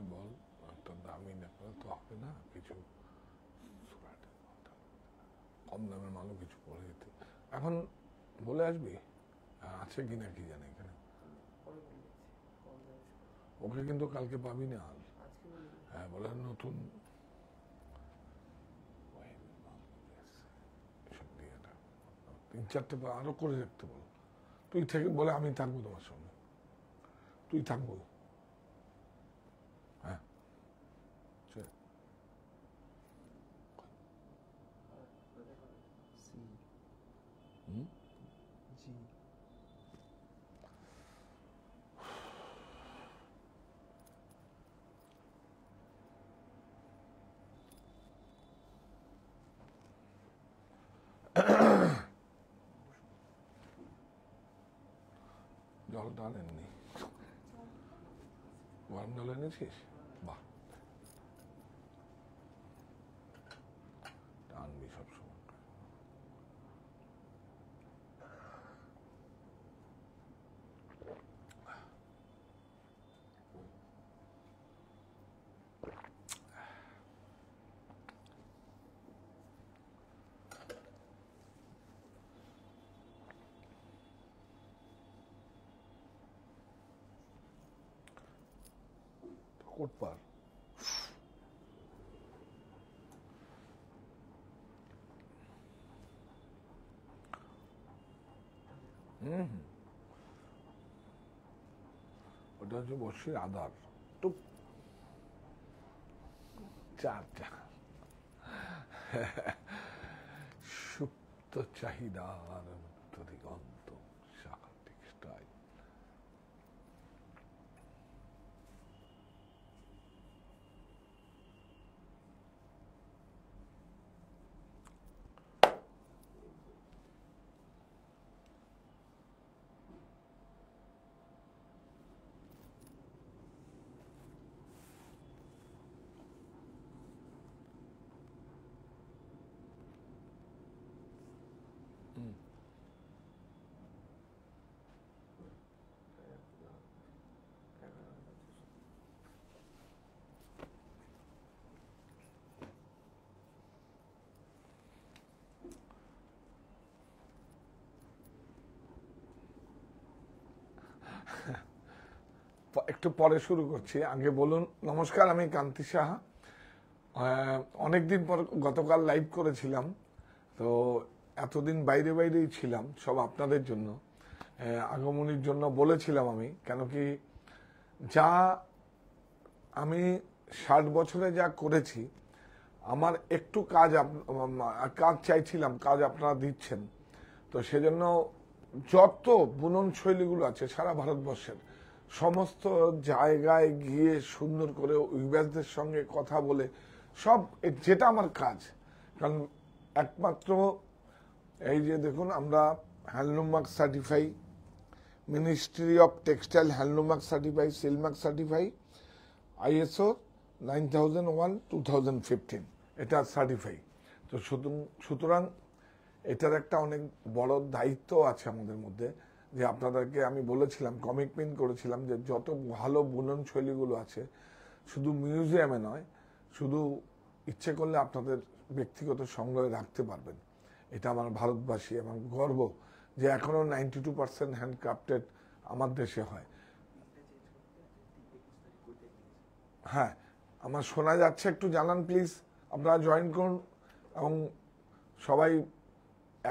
আমাকে বল, একটা দামি না করে তো হবে না, কিছু কম দামের মালও কিছু পরে যেতে। এখন বলে আসবি আছে কিনা কি জানি এখানে। ওকে কিন্তু কালকে পাবি না। হ্যাঁ বলে নতুন তিন চারটে আরো করে রাখতে বল। তুই থেকে বলে আমি থাকবো তোমার সঙ্গে, তুই থাকবো। হ্যাঁ জলটা আনেননি, গরম জল এনেছিস? বাহ, আনবি সবসময়। কোট পার ওটা হচ্ছে বসির আদার টুপ চার চা সুপ্ত চাহিদার দিগন্ত শাখা টেক্সটাইল। একটু পরে শুরু করছি, আগে বলুন। নমস্কার, আমি কান্তি সাহা। অনেকদিন পর গতকাল লাইভ করেছিলাম, তো এতদিন বাইরে বাইরেই ছিলাম সব আপনাদের জন্য, আগমনীর জন্য বলেছিলাম আমি। কেন কি যা আমি 60 বছরে যা করেছি, আমার একটু কাজ চাইছিলাম, কাজ আপনারা দিচ্ছেন। তো সেজন্য যত বুনন শৈলীগুলো আছে সারা ভারতবর্ষের সমস্ত জায়গায় গিয়ে সুন্দর করে উইভার্সদের সঙ্গে কথা বলে সব, যেটা আমার কাজ। কারণ একমাত্র এই যে দেখুন, আমরা handloom mark certify, ministry of textile handloom mark certify, seal mark certify, ISO 9001:2015 এটা সার্টিফাই। তো সুতরাং এটার একটা অনেক বড় দায়িত্ব আছে আমাদের মধ্যে, যে আপনাদেরকে আমি বলেছিলাম, কমিটমেন্ট করেছিলাম যে যত ভালো বুনন শৈলীগুলো আছে শুধু মিউজিয়ামে নয়, শুধু ইচ্ছে করলে আপনাদের ব্যক্তিগত সংগ্রহে রাখতে পারবেন। এটা আমার ভারতবাসী এবং গর্ব যে এখনো 92% হ্যান্ডক্রাফটেড আমার দেশে হয়। হ্যাঁ, আমার শোনা যাচ্ছে, একটু জানান প্লিজ। আপনারা জয়েন করুন এবং সবাই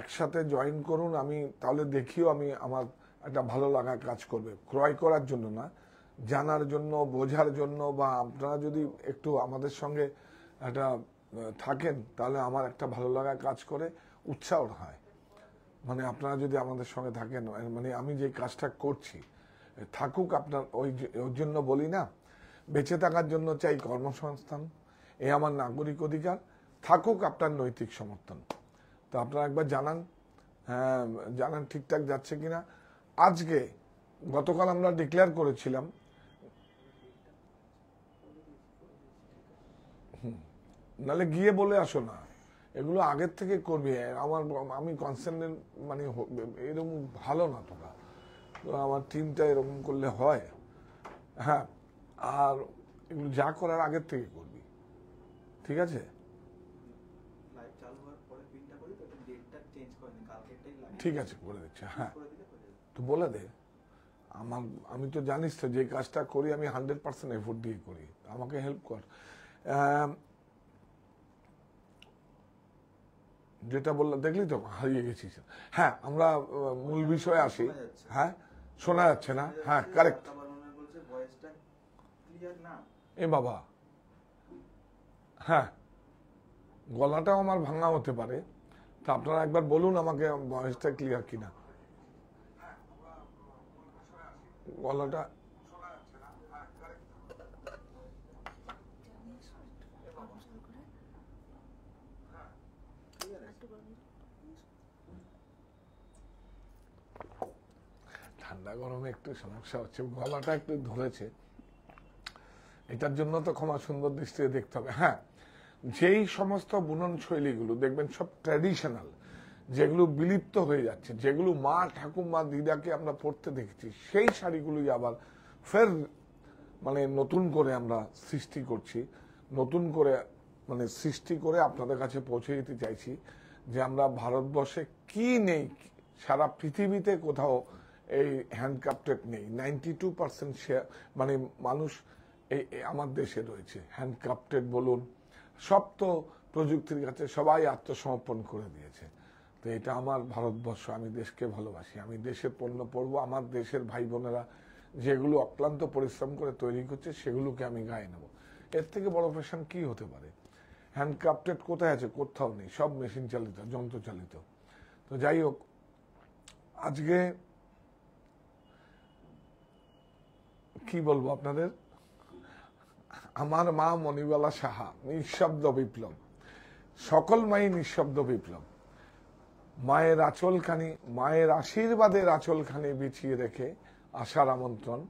একসাথে জয়েন করুন। আমি তাহলে দেখিও আমি আমার একটা ভালো লাগা কাজ করবে, ক্রয় করার জন্য না, জানার জন্য, বোঝার জন্য। বা আপনারা যদি একটু আমাদের সঙ্গে একটা থাকেন, তাহলে আমার একটা ভালো লাগা কাজ করে, উৎসাহ হয়। মানে আপনারা যদি আমাদের সঙ্গে থাকেন, মানে আমি যে কাজটা করছি থাকুক আপনার। ওই জন্য বলি না, বেঁচে থাকার জন্য চাই কর্মসংস্থান, এ আমার নাগরিক অধিকার, থাকুক আপনার নৈতিক সমর্থন। তো আপনারা একবার জানান, হ্যাঁ জানান ঠিকঠাক যাচ্ছে কিনা। আজকে গতকাল আমরা ডিক্লেয়ার করেছিলাম, নাহলে গিয়ে বলে আসো না, এগুলো আগের থেকে করবি। আমি কনসেন্ট্রেট মানে এরকম ভালো না তোরা, তো আমার টিমটা এরকম করলে হয়। হ্যাঁ, আর এগুলো যা করার আগের থেকে করবি, ঠিক আছে? লাইভ চালু হওয়ার পরে পিনটা করি, তো ডেটটা চেঞ্জ করে দিন, কালকেরটাই লাগে। ঠিক আছে, করে দিচ্ছি। হ্যাঁ, করে দিলে হয়ে যাবে। তো বলে দে। আমি তো জানিস তো যে কাজটা করি আমি 100% এফোর্ট দিয়ে করি, আমাকে হেল্প কর। যেটা বললাম দেখলি তো, হারিয়ে গেছিস। হ্যাঁ, আমরা মূল বিষয়ে আসি। হ্যাঁ, শোনা যাচ্ছে না? হ্যাঁ, কারেক্ট। বলছে ভয়েসটা ক্লিয়ার না। এ বাবা, হ্যাঁ, গলাটাও আমার ভাঙা হতে পারে, তা আপনারা একবার বলুন আমাকে ভয়েসটা ক্লিয়ার কিনা। গলাটা ঠান্ডা গরমে একটু সমস্যা হচ্ছে, গলাটা একটু ধরেছে, এটার জন্য তো ক্ষমা সুন্দর দৃষ্টিতে দেখতে হবে। হ্যাঁ, যেই সমস্ত বুনন শৈলীগুলো দেখবেন সব ট্র্যাডিশনাল, যেগুলো বিলুপ্ত হয়ে যাচ্ছে, যেগুলো মা ঠাকুমা দিদাকে আমরা পড়তে দেখেছি, সেই শাড়িগুলোই আবার ফের মানে নতুন করে আমরা সৃষ্টি করছি, নতুন করে মানে সৃষ্টি করে আপনাদের কাছে পৌঁছে দিতে চাইছি যে আমরা ভারতবর্ষে কি নেই, সারা পৃথিবীতে কোথাও এই হ্যান্ডক্রাফটেড নেই। 92% শেয়ার মানে মানুষ এই আমার দেশে রয়েছে। হ্যান্ডক্রাফটেড বলুন, সব তো প্রযুক্তির কাছে সবাই আত্মসমর্পণ করে দিয়েছে। তো এটা আমার ভারতবর্ষ, আমি দেশকে ভালোবাসি, আমি দেশের পণ্য পরবো। আমার দেশের ভাই বোনেরা যেগুলো অক্লান্ত পরিশ্রম করে তৈরি করছে সেগুলোকে আমি গায়ে নেব। এর থেকে বড় ফ্যাশন কি হতে পারে? হ্যান্ডক্রাফটেড কোথায় আছে? কোথাও নেই, সব মেশিন চালিত, যন্ত্র চালিত। তো যাই হোক, আজকে কি বলবো আপনাদের, আমার মা মণিবালা সাহা নিঃশব্দ বিপ্লব, সকল মাই নিঃশব্দ বিপ্লব। মায়ের আঁচলখানি, মায়ের আশীর্বাদের আঁচলখানি বিছিয়ে রেখে আসার আমন্ত্রণ।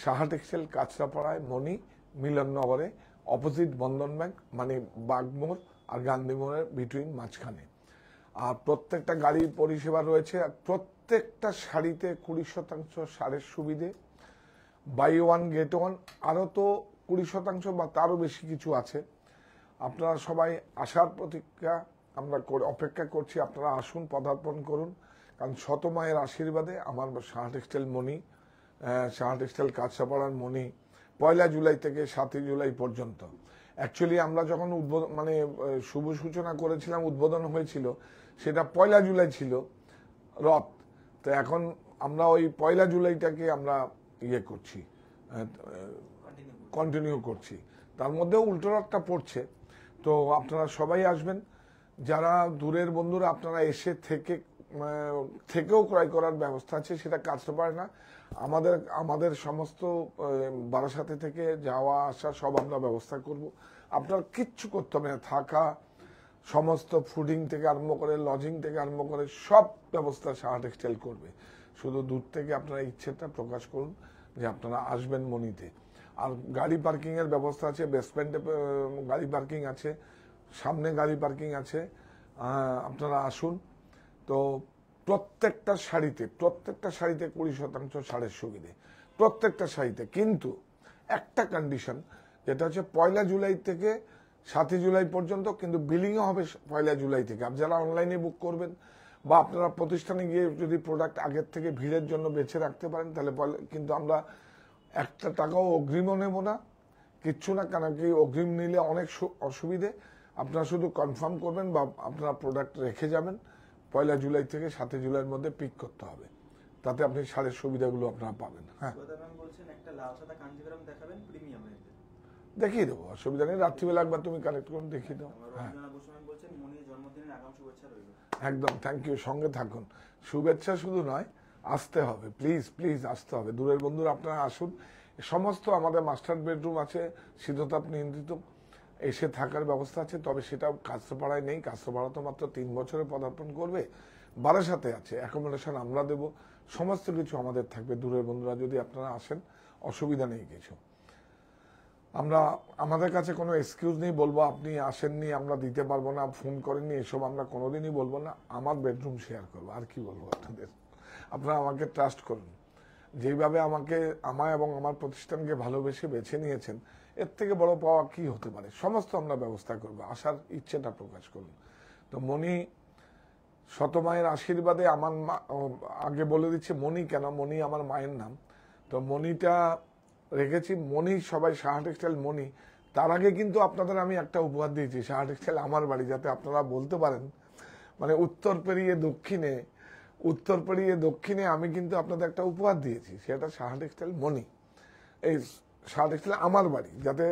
সাহা টেক্সটাইল, কাঁচরাপাড়ায়, মণি মিলননগরে, অপোজিট বন্ধন ব্যাংক, মানে বাগমোড় আর গান্ধী মোড়ের বিটুইন মাঝখানে। আর প্রত্যেকটা গাড়ির পরিষেবা রয়েছে, আর প্রত্যেকটা শাড়িতে 20% ছাড়ের সুবিধে, বাই ওয়ান গেট ওয়ান, আরও তো 20% বা তারও বেশি কিছু আছে। আপনারা সবাই আসার প্রতীক্ষা আমরা অপেক্ষা করছি, আপনারা আসুন, পদার্পণ করুন। কারণ শত মায়ের আশীর্বাদে আমার সাহা টেক্সটাইল মণি, সাহা টেক্সটাইল কাঁচরাপাড়ার মণি 1 জুলাই থেকে 7 জুলাই পর্যন্ত। অ্যাকচুয়ালি আমরা যখন মানে শুভ সূচনা করেছিলাম, উদ্বোধন হয়েছিল, সেটা 1 জুলাই ছিল রথ। তো এখন আমরা ওই 1 জুলাইটাকে আমরা ইয়ে করছি, কন্টিনিউ করছি। তার মধ্যেও উল্টো রথটা পড়ছে। তো আপনারা সবাই আসবেন, যারা দূরের বন্ধুরা আপনারা এসে থেকেও ক্রয় করার ব্যবস্থা আছে, সেটা কাঁচরাপাড়া না, আমাদের সমস্ত বারাসাতে থেকে যাওয়া আসা সব আমরা ব্যবস্থা করব। আপনার কিচ্ছু করতে হবে না, থাকা, সমস্ত ফুডিং থেকে আরম্ভ করে, লজিং থেকে আরম্ভ করে সব ব্যবস্থা সাহা টেক্সটাইল করবে। শুধু দূর থেকে আপনারা ইচ্ছেটা প্রকাশ করুন যে আপনারা আসবেন মণিতে। আর গাড়ি পার্কিং এর ব্যবস্থা আছে, বেসমেন্টে গাড়ি পার্কিং আছে, সামনে গাড়ি পার্কিং আছে, আপনারা আসুন। তো প্রত্যেকটা শাড়িতে 20% ছাড়ের সুবিধে, প্রত্যেকটা শাড়িতে। কিন্তু একটা কন্ডিশন, যেটা হচ্ছে 1 জুলাই থেকে 7 জুলাই পর্যন্ত, কিন্তু বিলিংও হবে 1 জুলাই থেকে। আর যারা অনলাইনে বুক করবেন বা আপনারা প্রতিষ্ঠানে গিয়ে যদি প্রোডাক্ট আগের থেকে ভিড়ের জন্য বেছে রাখতে পারেন, তাহলে কিন্তু আমরা 1 টাকাও অগ্রিমও নেব না, কিচ্ছু না। কারণ কি, অগ্রিম নিলে অনেক অসুবিধে। আপনারা শুধু কনফার্ম করবেন বা আপনারা প্রোডাক্ট রেখে যাবেন, 1 জুলাই থেকে 7 জুলাইয়ের মধ্যে পিক করতে হবে, তাতে আপনি শাড়ির সুবিধাগুলো আপনারা পাবেন। হ্যাঁ, দেখিয়ে দেবো, অসুবিধা নেই। রাত্রিবেলা একবার তুমি কালেক্ট করুন, দেখিয়ে দাও। হ্যাঁ, একদম, থ্যাংক ইউ। সঙ্গে থাকুন, শুভেচ্ছা শুধু নয়, আসতে হবে, প্লিজ প্লিজ আসতে হবে। দূরের বন্ধুরা আপনারা আসুন। সমস্ত আমাদের মাস্টার বেডরুম আছে, শীততাপ নিয়ন্ত্রিত, এসে থাকার ব্যবস্থা আছে। তবে সেটা কাঁচরাপাড়ায় নেই, কাঁচরাপাড়া তো মাত্র 3 বছরে পদার্পণ করবে। বারাসাতে আছে, অ্যাকোমোডেশন আমরা দেবো, সমস্ত কিছু আমাদের থাকবে। দূরের বন্ধুরা যদি আপনারা আসেন, অসুবিধা নেই কিছু। আমাদের কাছে কোনো এক্সকিউজ নেই বলবো আপনি আসেননি, আমরা দিতে পারবো না, ফোন করেননি, এসব আমরা কোনোদিনই বলবো না। আমার বেডরুম শেয়ার করবো, আর কি বলবো আপনাদের। আপনারা আমাকে ট্রাস্ট করুন, যেইভাবে আমায় এবং আমার প্রতিষ্ঠানকে ভালোবেসে বেছে নিয়েছেন, এর থেকে বড় পাওয়া কি হতে পারে? সমস্ত আমরা ব্যবস্থা করব, আসার ইচ্ছেটা প্রকাশ করুন। তো মণি শতমায়ের আশীর্বাদে আমার মা, আগে বলে দিচ্ছি মণি কেন, মণি আমার মায়ের নাম। তো মণিটা রেখেছি, মণি সবাই সাহা টেক্সটাইল মণি। তার আগে কিন্তু আপনাদের আমি একটা উপহার দিয়েছি, সাহা টেক্সটাইল আমার বাড়ি, যাতে আপনারা বলতে পারেন মানে উত্তর পেরিয়ে দক্ষিণে আমি কিন্তু আপনাদের একটা উপহার দিয়েছি, সেটা সাহা টেক্সটাইল মণি। এই সাহা টেক্সটাইল আমার বাড়ি, যাতে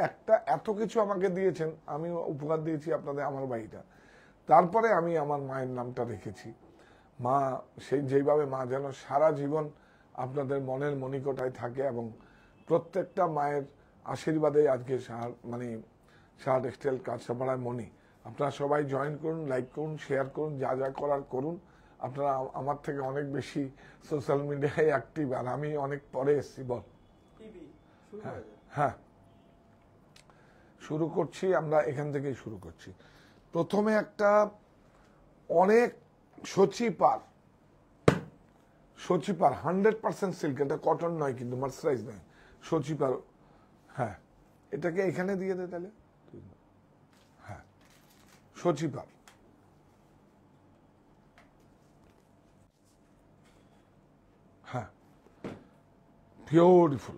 একটা এত কিছু আমাকে দিয়েছেন, আমি উপহার দিয়েছি আপনাদের আমার বাড়িটা। তারপরে আমি আমার মায়ের নামটা রেখেছি। মা যেইভাবে মা যেন সারা জীবন আপনাদের মনের মণিকোটায় থাকে, এবং প্রত্যেকটা মায়ের আশীর্বাদে আজকে সাহা টেক্সটাইল কাঁচরাপাড়ায় মণি। আপনারা সবাই জয়েন করুন, লাইক করুন, শেয়ার করুন, যা যা করার করুন। আপনারা আমার থেকে অনেক বেশি সোশ্যাল মিডিয়ায় অ্যাক্টিভ, আর আমি অনেক পরে এসেছি। বল। হ্যাঁ, শুরু করছি, আমরা এখান থেকেই শুরু করছি। প্রথমে একটা অনেক সচিপার 100% সিল্ক, এটা কটন নয় কিন্তু, মার্সারাইজ নয়, সচিপার। হ্যাঁ, এটাকে এখানে দিয়ে দে তাহলে। হ্যাঁ, সচিপার। হ্যাঁ, বিউটিফুল।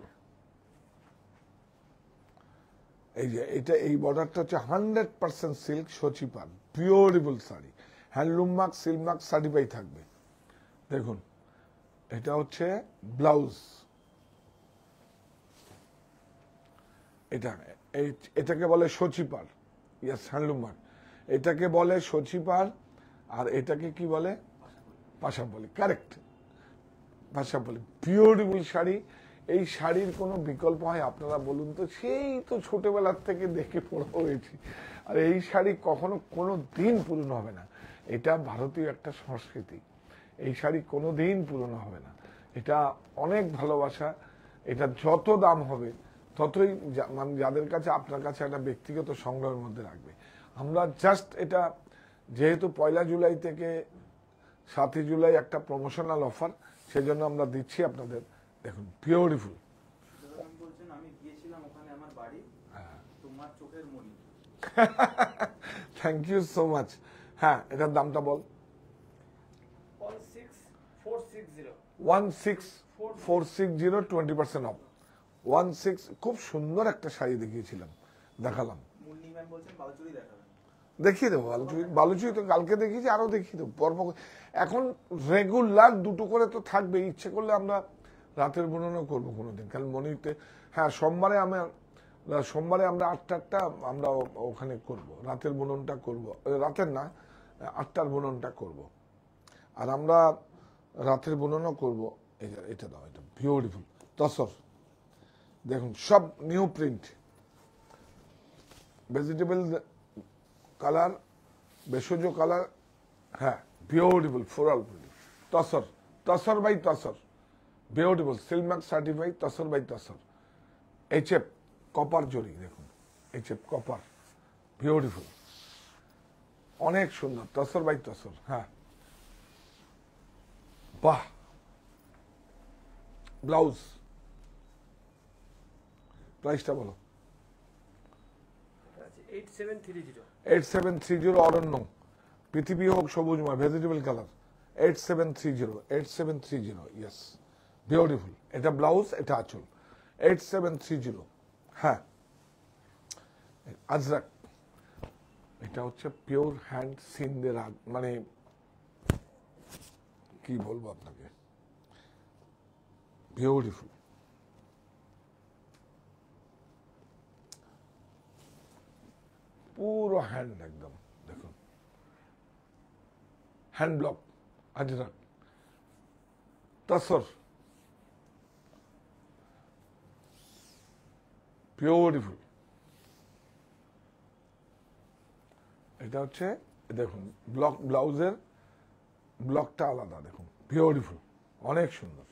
এই যে এই বর্ডারটা হচ্ছে 100% সিল্ক, সচিপার, beautiful sari, handloom mark, silk mark certify থাকবে। দেখুন, এটা হচ্ছে ব্লাউজ, এটাকে বলে সচিপার, ইয়াস, হ্যান্ডলুম মার্ক। এটাকে বলে সচিপার, আর এটাকে কি বলে? পাশাপালি, কারেক্ট, পাশাপালি। বিউটিফুল শাড়ি। এই শাড়ির কোনো বিকল্প হয় আপনারা বলুন তো? সেই তো ছোটবেলার থেকে দেখে বড় হয়েছি, আর এই শাড়ি কখনো কোনো দিন পুরনো হবে না। এটা ভারতীয় একটা সংস্কৃতি, এই শাড়ি কোনো দিন পুরনো হবে না। এটা অনেক ভালোবাসা। এটা যত দাম হবে ততই মানে যাদের কাছে, আপনার কাছে একটা ব্যক্তিগত সংগ্রহের মধ্যে রাখবে। আমরা জাস্ট এটা, যেহেতু 1 জুলাই থেকে 7 জুলাই একটা প্রমোশনাল অফার, সেজন্য আমরা দিচ্ছি আপনাদের। দেখুন, বিউটিফুল। আমি গিয়েছিলাম ওখানে, আমার বাড়ি, তোমার চোখের মণি। Thank you so much. হ্যাঁ, এটার দামটা বল। 16460, 20% অফ। 16, খুব সুন্দর একটা শাড়ি দেখিয়েছিলাম, দেখালাম। মুন্নি ম্যাম বলছেন বালুচুরি দেখাবেন। দেখিয়ে দেবো বালুচুরি তো কালকে দেখিয়েছি, আরো দেখিয়ে দেবো পরপর। এখন রেগুলার দুটো করে তো থাকবে, ইচ্ছে করলে আমরা রাতের বুননও করবো কোনোদিন, কারণ মনিতে। হ্যাঁ, সোমবারে আমরা 8টা আমরা ওখানে করব, রাতের বুননটা করব, রাতের না 8টার বুননটা করব। আর আমরা রাতের বুননও করব। এটা দাও, এটা বিউটিফুল তসর। দেখুন, সব নিউ প্রিন্ট, ভেজিটেবল কালার, ভেষজ কালার। হ্যাঁ, beautiful floral print, tussar by tussar, beautiful, silk mark certified, tussar by tussar. HF copper zari, দেখুন, HF কপার, বিউটিফুল, অনেক সুন্দর, তসর বাই তসর। হ্যাঁ, বাহ। ব্লাউজ প্রাইসটা বলো। 8730 অরণ্য, পৃথিবী হোক সবুজময়, ভেজিটেবল কালার। 8730, yes, beautiful. এটা ব্লাউজ, এটা আঁচল। 8730। হ্যাঁ, আজরাক, এটা হচ্ছে পিওর হ্যান্ড সিনদের, মানে কি বলবো আপনাকে, বিউটিফুল। পুরো হ্যান্ড একদম, দেখুন, hand block, Ajrak, tussar, beautiful. এটা হচ্ছে, দেখুন, ব্লাউজের ব্লকটা আলাদা, দেখুন, বিউটিফুল, অনেক সুন্দর।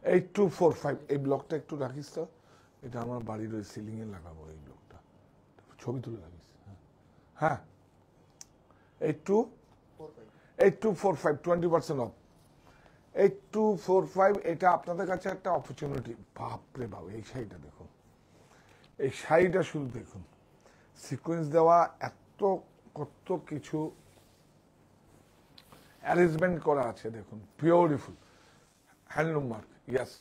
8245, এই ব্লকটা একটু রাখিস তো, এটা আমার বাড়ির ওই সিলিং এ লাগাবো, এই ব্লকটা ছবি তুলে রাখিস। হ্যাঁ, 8245, 20% অফ। 8245, এটা আপনাদের কাছে একটা অপরচুনিটি। বাপরে বাপ, এই শাড়িটা দেখুন, এই শাড়িটা শুধু দেখুন, সিকোয়েন্স দেওয়া, এত কত কিছু অ্যারেঞ্জমেন্ট করা আছে দেখুন, বিউটিফুল হ্যান্ডলুম মার্ক, ইয়াস,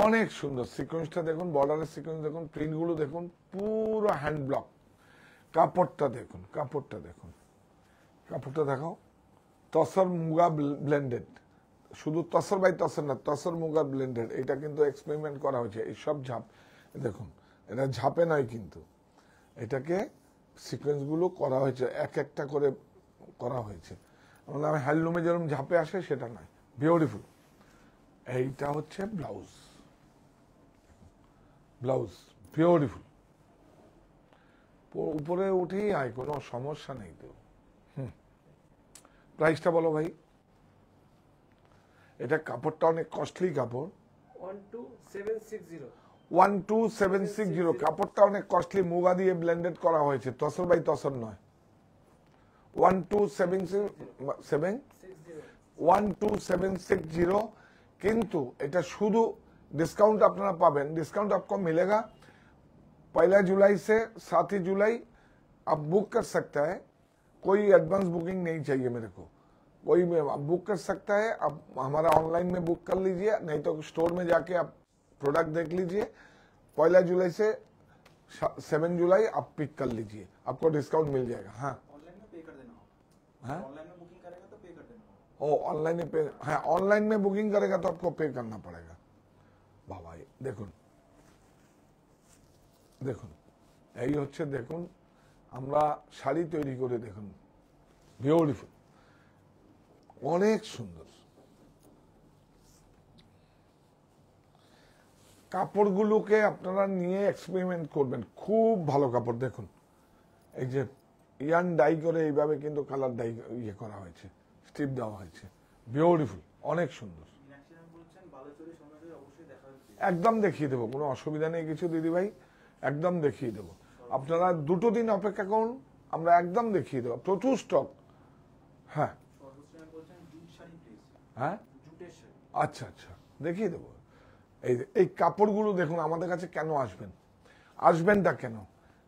অনেক সুন্দর সিকোয়েন্সটা দেখুন, বর্ডারের সিকোয়েন্স দেখুন, প্রিন্টগুলো দেখুন, পুরো হ্যান্ড ব্লক। কাপড়টা দেখুন, কাপড়টা দেখুন, কাপড়টা দেখাও, তসর মুগা ব্লেন্ডেড, শুধু তসর বাই তসর না, তসর মুগা ব্লেন্ডেড, এটা কিন্তু এক্সপেরিমেন্ট করা হয়েছে। এই সব ঝাপ দেখুন, এটা ঝাপে নয় কিন্তু, এটাকে সিকোয়েন্সগুলো করা হয়েছে, এক একটা করে করা হয়েছে। আমি হ্যান্ডলুমে যেরকম ঝাপে আসে সেটা নয়, বিউটিফুল। এইটা হচ্ছে ব্লাউজ, ব্লাউজ বিউটিফুল, উপরে উঠেই আয়, কোনো সমস্যা নেই তো। প্রাইসটা বলো ভাই। এটা কাপড়টা অনেক কস্টলি কাপড়, 12760, কাপড়টা অনেক কস্টলি, মুগা দিয়ে ব্লেন্ডেড করা হয়েছে, তসর বাই তসর নয়। 12760, কিন্তু এটা শুধু डिस्काउंट अपना पावें। डिस्काउंट आपको मिलेगा 1 जुलाई से 7 जुलाई आप बुक कर सकता है, कोई एडवांस बुकिंग नहीं चाहिए मेरे को, कोई बुक कर सकता है। आप हमारा ऑनलाइन में बुक कर लीजिए, नहीं तो स्टोर में जाके आप प्रोडक्ट देख लीजिए। 1 जुलाई से 7 जुलाई आप पिक कर लीजिए, आपको डिस्काउंट मिल जाएगा। हाँ, ऑनलाइन में पे कर देना हो, हाँ, ऑनलाइन में बुकिंग करेगा तो पे कर देना हो। ओ ऑनलाइन में पे, हाँ ऑनलाइन में बुकिंग करेगा तो आपको पे करना पड़ेगा। বাবা দেখুন, দেখুন এই হচ্ছে, দেখুন আমরা শাড়ি তৈরি করে দেখুন, বিউটিফুল, অনেক সুন্দর কাপড়গুলোকে আপনারা নিয়ে এক্সপেরিমেন্ট করবেন, খুব ভালো কাপড়। দেখুন এই যে ইয়ান ডাই করে এইভাবে কিন্তু কালার ডাই ইয়ে করা হয়েছে, স্ট্রিপ দেওয়া হয়েছে, বিউটিফুল, অনেক সুন্দর। একদম দেখিয়ে দেবো, কোনো অসুবিধা নেই কিছু দিদি ভাই, একদম দেখিয়ে দেবো। আপনারা 2 দিন অপেক্ষা করুন, আমরা একদম দেখিয়ে দেবো, প্রচুর স্টক। হ্যাঁ হ্যাঁ, আচ্ছা আচ্ছা, দেখিয়ে দেবো। এই কাপড়গুলো দেখুন, আমাদের কাছে কেন আসবেন, আসবেনটা কেন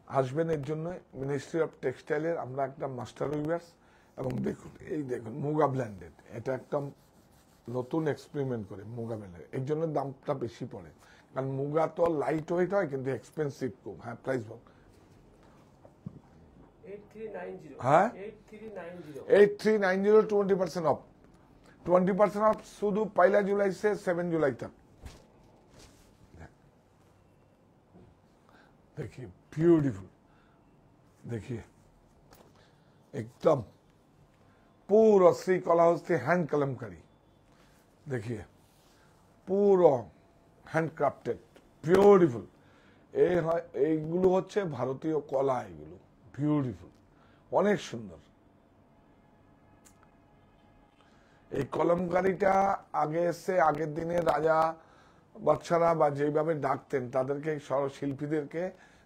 আসবেন, এর জন্য মিনিস্ট্রি অফ টেক্সটাইলের আমরা একটা মাস্টার উইভার্স, এবং দেখুন এই দেখুন মুগা ব্ল্যান্ডেড, এটা একদম নতুন এক্সপেরিমেন্ট করে মুগা ব্ল্যান্ডেড, এর জন্য দামটা বেশি পড়ে, কারণ মুগা তো লাইট ওয়েট হয় কিন্তু এক্সপেন্সিভ খুব। হ্যাঁ প্রাইস বল। 8390, হ্যাঁ 8390, 8390, 20% ऑफ, 20% ऑफ शुद्ध 1 जुलाई से 7 जुलाई तक। देखिए ब्यूटीफुल, देखिए एकदम पूरा श्री कला हाउस हैंड कलमकारी, देखिए পুরো হ্যান্ডক্রাফটেড বিউটিফুল। এইগুলো হচ্ছে ভারতীয় কলা, এগুলো বিউটিফুল, অনেক সুন্দর। এই কলমকারিটা আগে এসে, আগের দিনে রাজা বাচ্চারা বা যেভাবে ডাকতেন তাদেরকে, শিল্পীদেরকে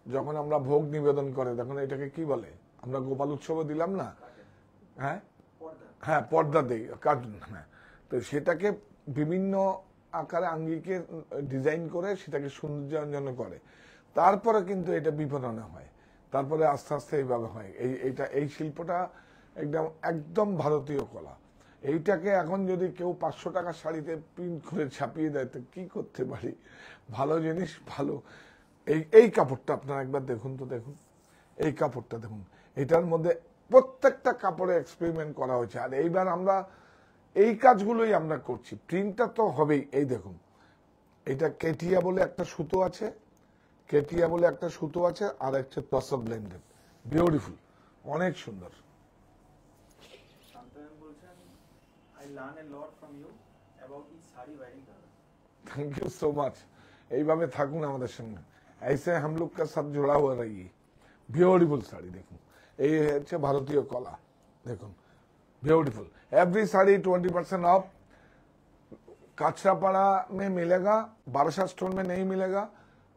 যখন আমরা ভোগ নিবেদন করে, তখন এটাকে কি বলে, আমরা গোপাল উৎসবে দিলাম না, হ্যাঁ হ্যাঁ পর্দা দেই, কার্টুন, হ্যাঁ, তো সেটাকে বিভিন্ন আকারে আঙ্গিকে ডিজাইন করে সেটাকে সৌন্দর্যায়ন করে, তারপরে কিন্তু এটা বিপণন হয়, তারপরে আস্তে আস্তে এইভাবে হয়। এই শিল্পটা একদম একদম ভারতীয় কলা। এইটাকে এখন যদি কেউ 500 টাকার শাড়িতে প্রিন্ট করে ছাপিয়ে দেয় তো কি করতে পারি, ভালো জিনিস ভালো। এই কাপড়টা আপনারা একবার দেখুন তো, দেখুন এই কাপড়টা দেখুন, এটার মধ্যে প্রত্যেকটা কাপড়ে এক্সপেরিমেন্ট করা হয়েছে, আর এইবার আমরা এই কাজগুলোই আমরা করছি, প্রিন্টটা তো হবেই। এই দেখুন, এটা কেটিয়া বলে একটা সুতো আছে, কেটিয়া বলে একটা সুতো আছে, আর একটা তসর ব্লেন্ডেড, বিউটিফুল, অনেক সুন্দর। थैंक यू सो मच, এইভাবে থাকুন আমাদের সঙ্গে, ऐसे हम लोग का साथ जुड़ा हुआ रहिए। বিউটিফুল শাড়ি দেখুন, এই হচ্ছে ভারতীয় কলা, দেখুন ब्यूटीफुल। एवरी साड़ी 20% ऑफ, काछरापाड़ा में मिलेगा, बारासात स्टोर में नहीं मिलेगा,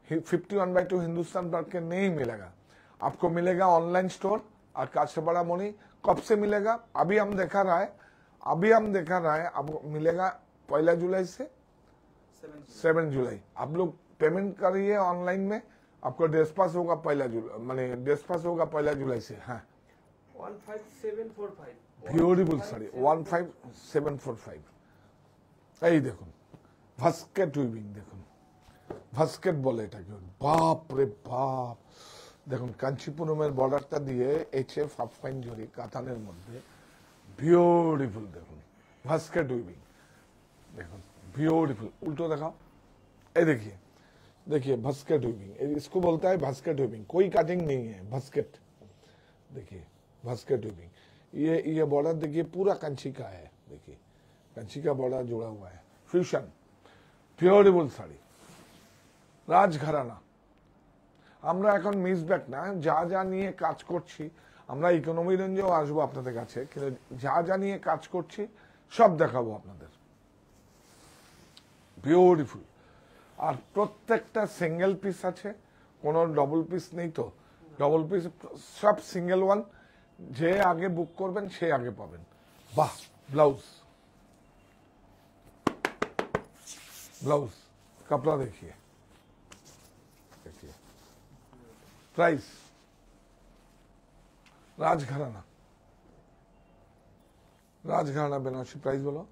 51/2 हिंदुस्तान पार्क के नहीं मिलेगा, आपको मिलेगा ऑनलाइन स्टोर और काछरापाड़ा मोनी। कब से मिलेगा, अभी हम देखा रहा है अभी हम देखा रहा है, आपको मिलेगा 1 जुलाई से 7 जुलाई। आप लोग पेमेंट करिए ऑनलाइन में, आपको ड्रेस पास होगा 1 जुलाई, माने ड्रेस पास होगा 1 जुलाई से। हाँ 15745 বিউটিফুল শাড়ি 15745। এই দেখুন ভাস্কেট উইভিং, দেখুন ভাস্কেট বলে এটাকে, বাপ রে বাপ। দেখুন কাঞ্চিপুরমের বর্ডারটা দিয়ে HF হাফ পাইন জরি কাতানের মধ্যে বিউটিফুল। দেখুন ভাস্কেট উইভিং, দেখুন ब्यूटीफुल। उल्टो दिखाओ, ये देखिए, देखिए भस्केट वीविंग, इसको बोलता है भस्केट वीविंग, कोई कटिंग नहीं है, भस्केट। देखिए भस्केट वीविंग, ये बॉर्डर देखिए पूरा कंची का है, देखिए कंची का बॉर्डर जुड़ा हुआ है, फ्यूशन ब्यूटीफुल শাড়ি রাজঘরানা। আমরা এখন মিস ব্যাক না, যা যা নিয়ে কাজ করছি, আমরা ইকোনমি রেঞ্জেও আসবো আপনাদের কাছে, কিন্তু যা যা নিয়ে কাজ করছি সব দেখাবো আপনাদের। বিউটিফুল। আর প্রত্যেকটা সিঙ্গেল পিস আছে, কোনো ডবল পিস নেই তো, ডবল পিস সব সিঙ্গেল ওয়ান, যে আগে বুক করবেন সে আগে পাবেন। বাহ, ব্লাউজ, ब्लाउज कपड़ा देखिए, देखिए प्राइस राजघराना, राजघराना बनारसी प्राइस बोलो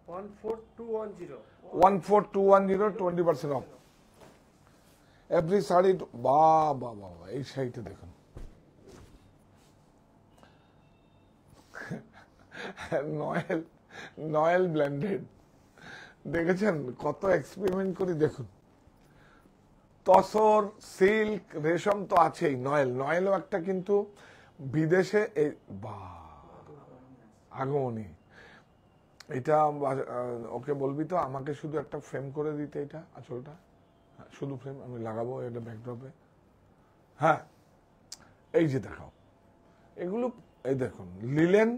14210 14210 20% ऑफ एवरी साड़ी। वाह वाह वाह, এই শাড়িটা দেখুন নয়েল, নয়েল ব্লেন্ডেড, দেখেছেন কত এক্সপেরিমেন্ট করি। দেখুন তসর, সিল্ক, রেশম তো আছেই, নয়েল, নয়েলও একটা কিন্তু বিদেশে আগমনী। এটা ওকে বলবি তো আমাকে শুধু একটা ফ্রেম করে দিতে, এটা আঁচলটা শুধু ফ্রেম আমি লাগাবো এটা ব্যাকড্রপে। হ্যাঁ এই যে দেখাও, এগুলো এই দেখুন লিলেন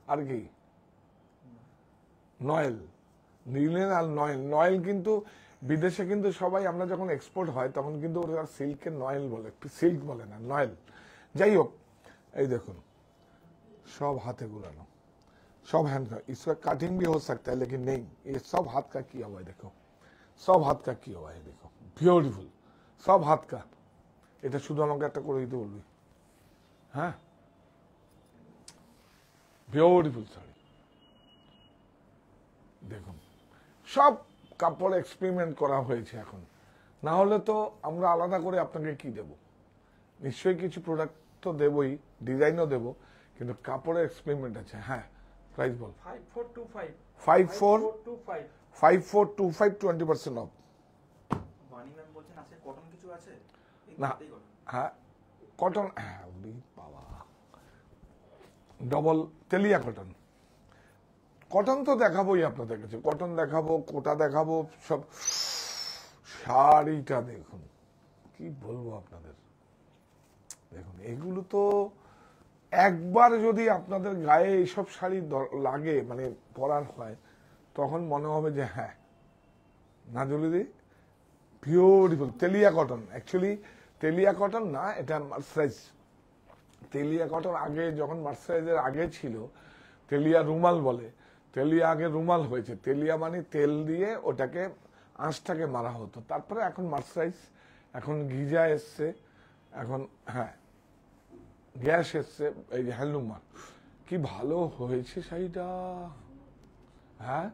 আর কি নয়েল, লিলেন আর নয়েল। নয়েল কিন্তু বিদেশে কিন্তু সবাই, আমরা যখন এক্সপোর্ট হয় তখন কিন্তু ওরা সিল্কের নয়েল বলে, সিল্ক বলে না, নয়েল। যাই হোক এই দেখুন सब हाथे गुलानो, सब हैंड का, इसका कटिंग भी हो सकता है लेकिन नहीं, ये सब हाथ का किया हुआ है। देखो सब हाथ का किया हुआ है, देखो ब्यूटीफुल, सब हाथ का। এটা শুধু আমাকে একটা করে দিতে বলবি। হ্যাঁ বিউটিফুল শাড়ি দেখুন, সব কাপড় এক্সপেরিমেন্ট করা হয়েছে এখন, না হলে তো আমরা আলাদা করে আপনাকে কি দেব, নিশ্চয়ই কিছু প্রোডাক্ট তো দেবই, ডিজাইনও দেব, কিন্তু কাপড়ের এক্সপেরিমেন্ট আছে। হ্যাঁ প্রাইস বল 5425 5425 20% অফ। বানি ম্যাম বলছেন আছে কটন কিছু আছে না হ্যাঁ কটন, হ্যাঁ বাবা ডবল তেলিয়া কটন, কটন তো দেখাবোই আপনাদের কাছে, কটন দেখাবো, কোটা দেখাবো, সব। শাড়িটা দেখুন কি বলবো আপনাদের, দেখুন এগুলো তো একবার যদি আপনাদের গায়ে এইসব শাড়ি লাগে, মানে পরার হয়, তখন মনে হবে যে হ্যাঁ নাজুলিদি বিউটিফুল। তেলিয়া কটন, অ্যাকচুয়ালি তেলিয়া কটন না, এটা মার্সারাইজ। তেলিয়া কটন আগে যখন মার্সারাইজের আগে ছিল, তেলিয়া রুমাল বলে, তেলিয়া আগে রুমাল হয়েছে, তেলিয়া মানে তেল দিয়ে ওটাকে আঁশটাকে মারা হতো, তারপরে এখন মার্সারাইজ, এখন গিজা এসছে, এখন হ্যাঁ গ্যাস এসছে, এই যে হ্যান্ডলুমার। কি ভালো হয়েছে শাড়িটা, হ্যাঁ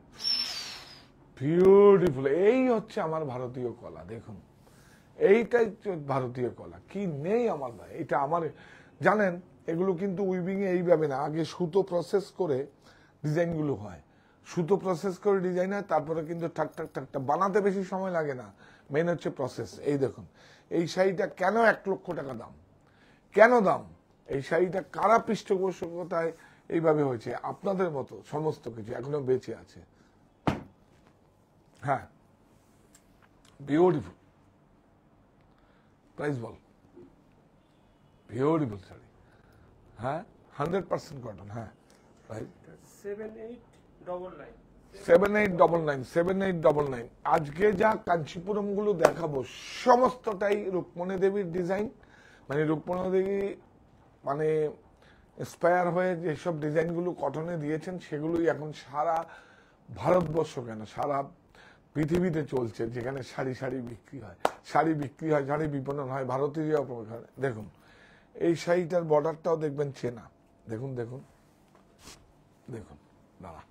বিউটিফুল। এই হচ্ছে আমার ভারতীয় কলা, দেখুন এইটাই ভারতীয় কলা, কি নেই আমার ভাই, এটা আমার। জানেন এগুলো কিন্তু উইভিং এ এইভাবে না, আগে সুতো প্রসেস করে ডিজাইনগুলো হয়, সুতো প্রসেস করে ডিজাইন হয়, তারপরে কিন্তু ঠাক ঠাক ঠাকটা বানাতে বেশি সময় লাগে না, মেন হচ্ছে প্রসেস। এই দেখুন এই শাড়িটা কেন 1 লক্ষ টাকা দাম, কেন দাম, এই শাড়িটা কারা পৃষ্ঠপোষকতায় এইভাবে হয়েছে, আপনাদের মতো সমস্ত কিছু এখনো বেঁচে আছে। হ্যাঁ বিউটিফুল, প্রাইস বল, বিউটিফুল শাড়ি, হ্যাঁ 100% কটন। হ্যাঁ রাইট 7899 7899 আজকে যা কাঞ্চিপুরম গুলো দেখাবো সমস্তটাই রুক্মণী দেবীর ডিজাইন, মানে রুক্মণী দেবী মানে ইন্সপায়ার হয়ে যেসব ডিজাইনগুলো কটনে দিয়েছেন সেগুলোই এখন সারা ভারতবর্ষ কেন সারা পৃথিবীতে চলছে, যেখানে শাড়ি শাড়ি বিক্রি হয়, শাড়ি বিপণন হয়, ভারতীয় দেখুন এই শাড়িটার বর্ডারটাও দেখবেন চেনা, দেখুন দেখুন দেখুন দাঁড়া,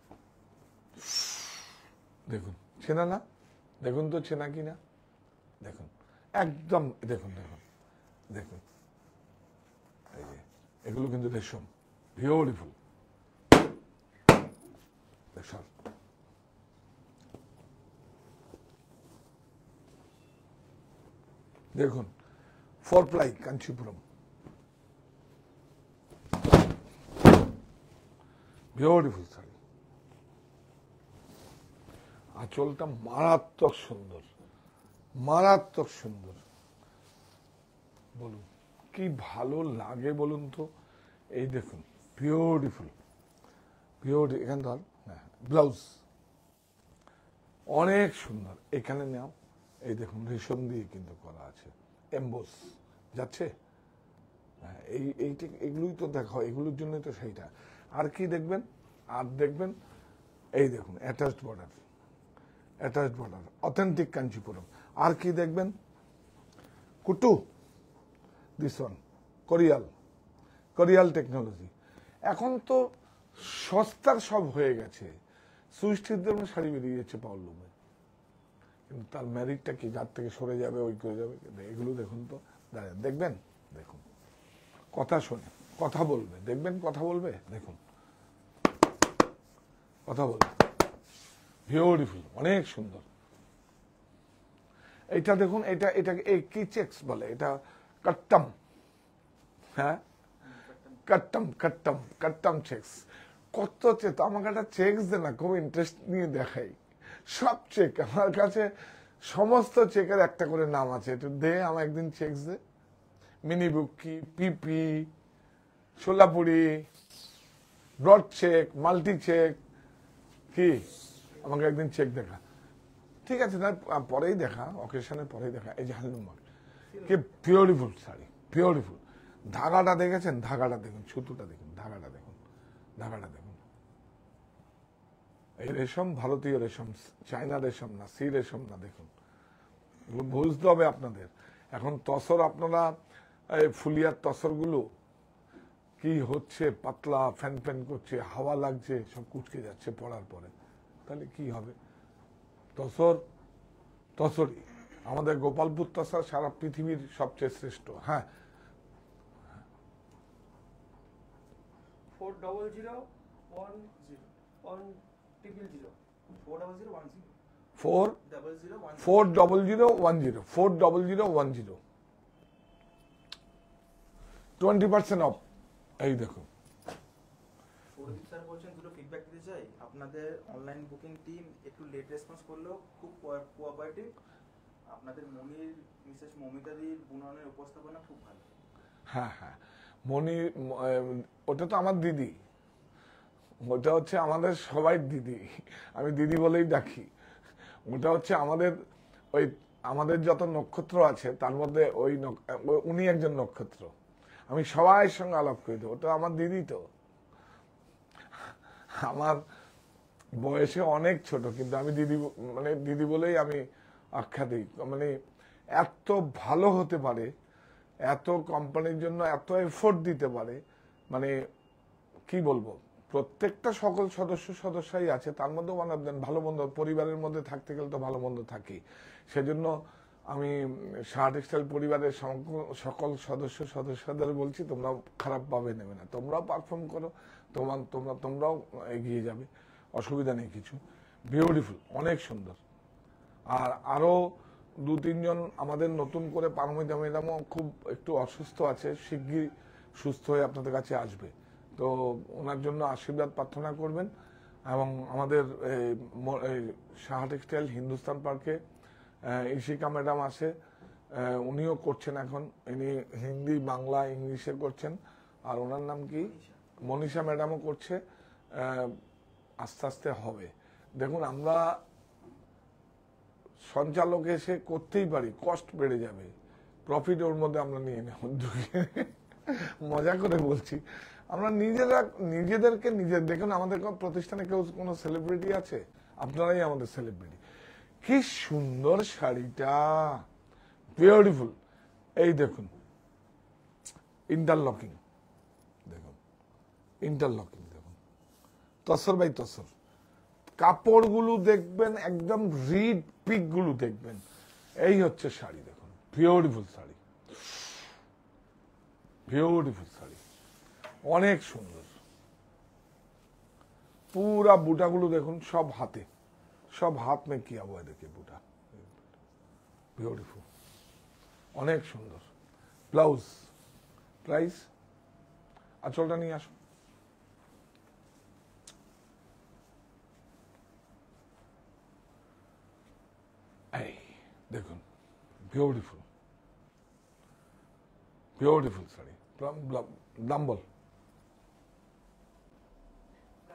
দেখুন চেনা না, দেখুন তো চেনা কিনা, দেখুন একদম দেখুন দেখুন দেখুন, এই যে এগুলো কিন্তু রেশম, বিউটিফুল। দেখুন দেখুন 4 প্লাই কাঞ্চিপুরম, বিউটিফুল শাড়ি, আঁচলটা মারাত্মক সুন্দর, মারাত্মক সুন্দর, বলুন কি ভালো লাগে বলুন তো। এই দেখুন বিউটিফুল, এখানে ধর ব্লাউজ অনেক সুন্দর, এখানে নাও, এই দেখুন রেশম দিয়ে কিন্তু করা আছে, এমবোস যাচ্ছে, এগুলোই তো দেখো, এগুলোর জন্যই তো সেইটা। আর কি দেখবেন, আর দেখবেন এই দেখুন অ্যাটাচড বর্ডার, অথেন্টিক কাঞ্চিপুরম। আর কি দেখবেন, কুটু, দিস ওয়ান কোরিয়াল টেকনোলজি। এখন তো সস্তার সব হয়ে গেছে, সুইস্টির জন্য শাড়ি বেরিয়ে যাচ্ছে পাওয়ারলুমে, কিন্তু তার ম্যারিটটা কি, যার থেকে সরে যাবে ওই করে যাবে। এগুলো দেখুন তো, দেখবেন, দেখুন কথা শোনে, কথা বলবে, দেখবেন কথা বলবে, দেখুন কথা বলবে, বিউটিফুল, অনেক সুন্দর। এটা দেখুন, এটাকে এই কি চেক্স বলে, এটা কাট্টাম, হ্যাঁ কাট্টাম চেক্স। কত চেক, আমাকে একটা চেক্স দে না, খুব ইন্টারেস্ট নিয়ে দেখাই সব চেক আমার কাছে, সমস্ত চেকের একটা করে নাম আছে, একটু দে আমার একদিন চেক্স দে, মিনি বুকি, পিপি, সোলাপুরি, ব্রড চেক, মাল্টি চেক, কি আমাকে একদিন চেক দেখা, ঠিক আছে না, পরেই দেখা, অকেশনের পরেই দেখা। এই যে হ্যান্ডলুম কি বিউটিফুল শাড়ি, বিউটিফুল। ধাগাটা দেখেছেন, ধাগাটা দেখুন, সুতোটা দেখুন, ধাগাটা দেখুন, ধাগাটা দেখুন, এই রেশম ভারতীয় রেশম, চায়না রেশম না, সি রেশম না, দেখুন এগুলো বুঝতে হবে আপনাদের। এখন তসর আপনারা ফুলিয়ার তসর গুলো কি হচ্ছে, পাতলা ফ্যান ফ্যান করছে, হাওয়া লাগছে, সব কুচকে যাচ্ছে পড়ার পরে, তাহলে কি হবে। তসরই আমাদের গোপালপুর তসর সারা পৃথিবীর সবচেয়ে শ্রেষ্ঠ। হ্যাঁ 400100 20% অফ। এই দেখো স্যার বলছেন দুটো ফিডব্যাক দিতে চাই, আপনাদের অনলাইন বুকিং টিম একটু লেট রেসপন্স করলেও খুব কোঅপারেটিভ, আপনাদের মিসেস মমিতাদির বুননের উপস্থাপনা খুব ভালো। হ্যাঁ হ্যাঁ, মনি, ওটা তো আমার দিদি, ওটা হচ্ছে আমাদের সবাই দিদি, আমি দিদি বলেই ডাকি। ওটা হচ্ছে আমাদের যত নক্ষত্র আছে তার মধ্যে উনি একজন নক্ষত্র, আমি সবাই সঙ্গে আলাপ করি, তো ওটা আমার দিদি, তো আমার বয়সে অনেক ছোট, কিন্তু আমি দিদি বলেই আমি আখ্যা দিই। মানে এত ভালো হতে পারে, এত কোম্পানির জন্য এত এফোর্ট দিতে পারে, মানে কি বলবো, প্রত্যেকটা সকল সদস্যই আছে, তার মধ্যে ভালো মন্দ, পরিবারের মধ্যে থাকতে গেলে তো ভালো মন্দ থাকি। সেজন্য আমি শাহ টেক্সটাইল পরিবারের সকল সদস্যদের বলছি, তোমরাও খারাপ ভাবে নেবে না, তোমরাও পারফর্ম করো, তোমরাও এগিয়ে যাবে, অসুবিধা নেই কিছু। বিউটিফুল, অনেক সুন্দর। আর আরো 2-3 জন আমাদের নতুন করে, পারমিতা ম্যাডামও খুব একটু অসুস্থ আছে, শিগগিরই সুস্থ হয়ে আপনাদের কাছে আসবে, তো ওনার জন্য আশীর্বাদ প্রার্থনা করবেন। এবং আমাদের শাহ টেক্সটাইল হিন্দুস্তান পার্কে ইশিকা ম্যাডাম আছে, উনিও করছেন এখন, ইনি হিন্দি, বাংলা, ইংলিশে করছেন। আর ওনার নাম কি, মনীষা ম্যাডামও করছে, আস্তে আস্তে হবে। দেখুন আমরা সঞ্চালক এসে করতেই পারি, কষ্ট বেড়ে যাবে, প্রফিট ওর মধ্যে আমরা নিয়ে নেব, মজা করে বলছি, আমরা নিজেদেরকে দেখুন, আমাদের প্রতিষ্ঠানে কেউ কোনো সেলিব্রিটি আছে? আপনারাই আমাদের সেলিব্রিটি। কি সুন্দর শাড়িটা, বিউটিফুল। এই দেখুন ইন্টারলকিং, দেখুন ইন্টারলকিং, দেখুন তসর বাই তসর। কাপড়গুলো দেখবেন একদম রিড পিক গুলো দেখবেন। এই হচ্ছে শাড়ি, দেখুন বিউটিফুল শাড়ি, বিউটিফুল শাড়ি, অনেক সুন্দর। পুরা বুটাগুলো দেখুন, সব হাতে, সব হাত মে কিয়া हुआ है, देखिए বুটা, বিউটিফুল, অনেক সুন্দর। ব্লাউজ, প্রাইস, আঁচলটা নিয়ে আসুন। এই দেখুন বিউটিফুল, বিউটিফুল শাড়ি। দাম বল।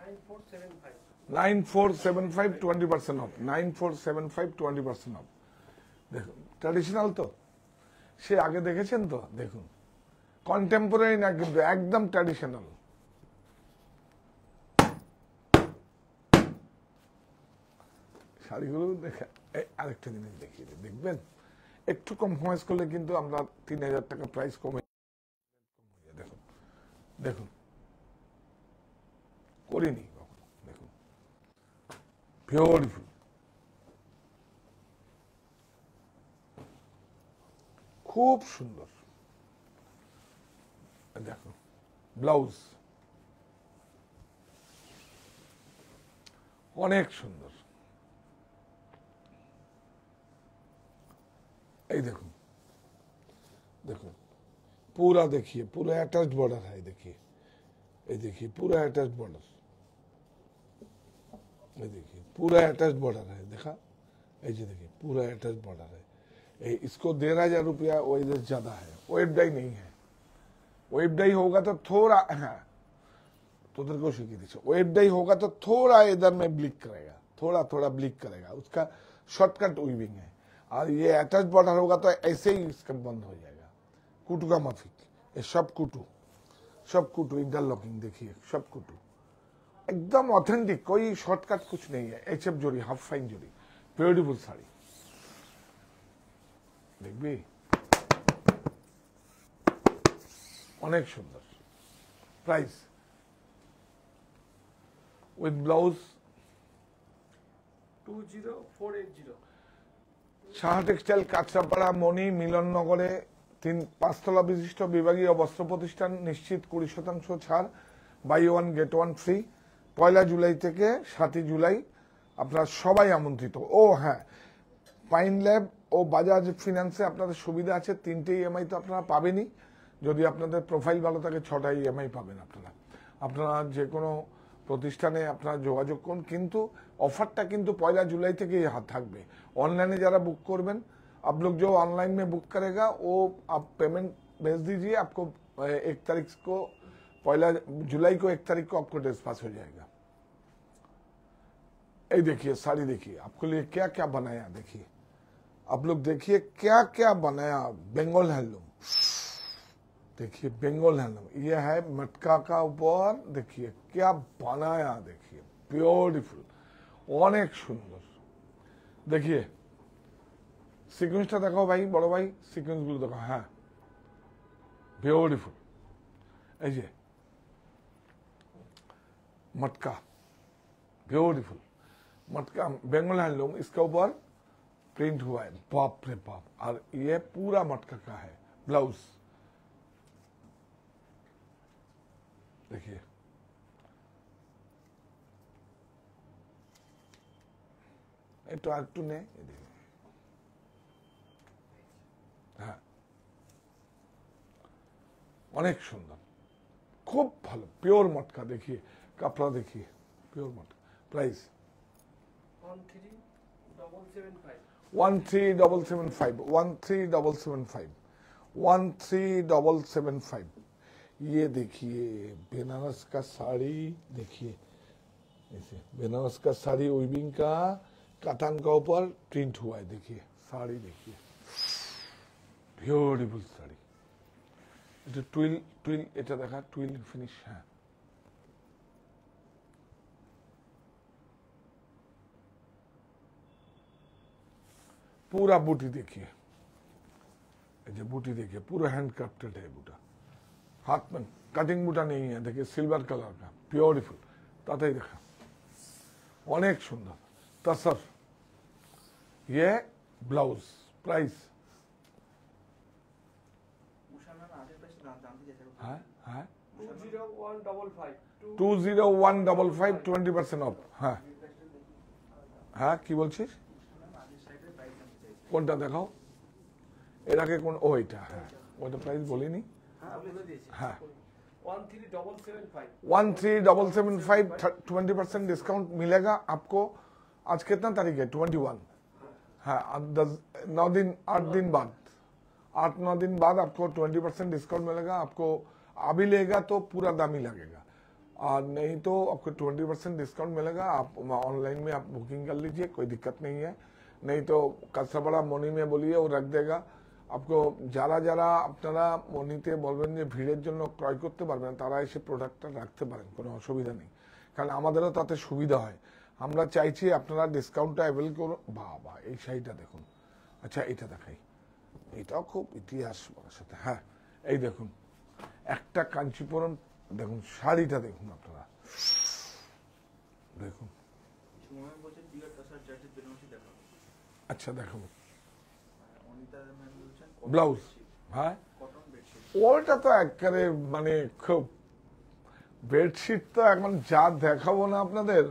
9475 9475, 20% অফ। 9475, 20% অফ। দেখুন ট্র্যাডিশনাল তো, সে আগে দেখেছেন তো, দেখুন কন্টেম্পোরারি না কিন্তু একদম ট্র্যাডিশনাল। শাড়িগুলো দেখে আরেকটা জিনিস দেখিয়ে দিই, দেখবেন একটু কম্প্রোমাইজ করলে কিন্তু আমরা 3000 টাকা প্রাইস কমে। দেখুন দেখুন, করিনি কখনো, দেখুন বিউটিফুল, খুব সুন্দর। দেখো ব্লাউজ, অনেক সুন্দর। এই দেখুন, দেখুন पूरा देखिए, पूरा अटैच्ड बॉर्डर है, देखिए ये देखिए पूरा अटैच्ड बॉर्डर, ये देखिए पूरा अटैच्ड बॉर्डर है, देखा, ये देखिए पूरा अटैच्ड बॉर्डर है। इसको 13,000 रुपया वेट ज्यादा है, वेट डाई नहीं है। वेट डाई होगा तो थोड़ा, हाँ तो उधर को शिखी दीजिए, वेट डाई होगा तो थोड़ा इधर में ब्लिक करेगा, थोड़ा थोड़ा ब्लिक करेगा, उसका शॉर्टकट वीविंग है। और ये अटैच बॉर्डर होगा तो ऐसे ही इसका बंद हो जाएगा, कुटू का माफिक। ये सब कुटू इंटरलॉकिंग, देखिए सब कुटू एकदम ऑथेंटिक, कोई शॉर्टकट कुछ नहीं है। एचएफ जोड़ी, हाफ फाइन जोड़ी, ब्यूटीफुल साड़ी, देखबी অনেক সুন্দর। Price with blouse 20480 Saha textile, Kanchrapara, Moni, মিলননগরে 5 তলা বিশিষ্ট বিভাগীয় বস্ত্র প্রতিষ্ঠান। নিশ্চিত 20% ছাড়, buy one get one free. 1 জুলাই থেকে 7 জুলাই আপনারা সবাই আমন্ত্রিত। ও হ্যাঁ, পাইন ল্যাব ও বাজাজ ফিনান্সে আপনাদের সুবিধা আছে, 3টে ইএমআই তো আপনারা পাবেনই। যদি আপনাদের প্রোফাইল ভালো থাকে 6টা ইএমআই পাবেন আপনারা। আপনারা যে কোনো প্রতিষ্ঠানে আপনারা যোগাযোগ করুন, কিন্তু অফারটা কিন্তু 1 जुलाई থেকে থাকবে। ऑनलाइन जरा बुक करबें, आप लोग जो ऑनलाइन में बुक करेगा वो आप पेमेंट भेज दीजिए, आपको 1 तारीख को 1 जुलाई को 1 तारीख को आपको ड्रेस पास हो जाएगा। ये देखिए साड़ी, देखिए आपके लिए क्या क्या बनाया, देखिए आप लोग देखिए क्या क्या बनाया। बंगाल हैंडलूम, देखिए बंगाल हैंडलूम, ये है मटका का ऊपर, देखिए क्या बनाया, देखिए ब्यूटीफुल, অনেক সুন্দর। देखिए সিকোয়েন্সটা দেখাও ভাই, বড় ভাই সিকোয়েন্স গুলো দেখো, হ্যাঁ ब्यूटीफुल। এই যে मटका, ब्यूटीफुल मटका, बंगाल हैंडलूम, इसके ऊपर प्रिंट हुआ है, बाप रे बाप। और ये पूरा मटका का है। ब्लाउज देखिए, একটু আর একটু নে, হ্যাঁ অনেক সুন্দর, খুব ভালো, পিওর মটকা। देखिए कपड़ा, देखिए प्योर मटका। प्राइस 13775 13775 ये देखिए बनारस का साड़ी, देखिए ऐसे बनारस का साड़ी वीविंग का, कातान का ऊपर प्रिंट हुआ है, देखिए साड़ी, देखिए ब्यूटीफुल साड़ी, এটা টুইল টুইল, এটা দেখা টুইল ফিনিশ। হ্যাঁ, पूरा बूटी देखिए, ये बूटी देखिए, पूरा हैंड क्राफ्टेड है बूटा, हाथ में कटिंग बूटा नहीं है। देखिए सिल्वर कलर का ब्यूटीफुल, ताताई देखा अनेक सुंदर तसर। ये ब्लाउज प्राइस উষা ম্যাম আগের প্রাইস জানতে চাইছেন। है 20155 20155 20% অফ। হ্যাঁ হ্যাঁ, কি বলছিস? আগের সাইডের প্রাইস জানতে চাইছেন। কোনটা দেখাও, এর আগে কোন? ও এটা, হ্যাঁ ওটা প্রাইস বলিনি। হ্যাঁ বলে দিয়েছি। হ্যাঁ 13775 13775 20% डिस्काउंट मिलेगा आपको। आज कितना तारीख है? 21। हाँ, 9 दिन 8 दिन बाद 8-9 दिन बाद आपको 20% डिस्काउंट मिलेगा। आपको अभी लेगा तो पूरा दाम ही लगेगा, और नहीं तो आपको 20% डिस्काउंट मिलेगा। आप ऑनलाइन में आप बुकिंग कर लीजिए, कोई दिक्कत नहीं है। नहीं तो कस्टमर मनी में बोलिए, वो रख देगा आपको। যারা যারা আপনারা মনিতে বলবেন যে ভিড়ের জন্য ক্রয় করতে পারবেন না, তারা এসে প্রোডাক্টটা রাখতে পারেন, কোনো অসুবিধা নেই, কারণ আমাদেরও তাতে সুবিধা হয়। আমরা চাইছি আপনারা ডিসকাউন্টটা অ্যাভেল করুন। বাবা, এই শাড়িটা দেখুন। আচ্ছা, এটা দেখাই, এটাও খুব ইতিহাস বলার সাথে। হ্যাঁ, এই দেখুন একটা কাঞ্চিপুরম, দেখুন শাড়িটা দেখুন আপনারা, দেখুন। সুমন বলছে পিওর টাসার জর্জেট বেনারসি দেখাবো। আচ্ছা দেখাবো। অনিতা ম্যাম বলছেন ব্লাউজ, হ্যাঁ কটন বেডশিট। ওটা তো একেবারে মানে খুব, বেডশিট তো এখন যা দেখাবো না আপনাদের,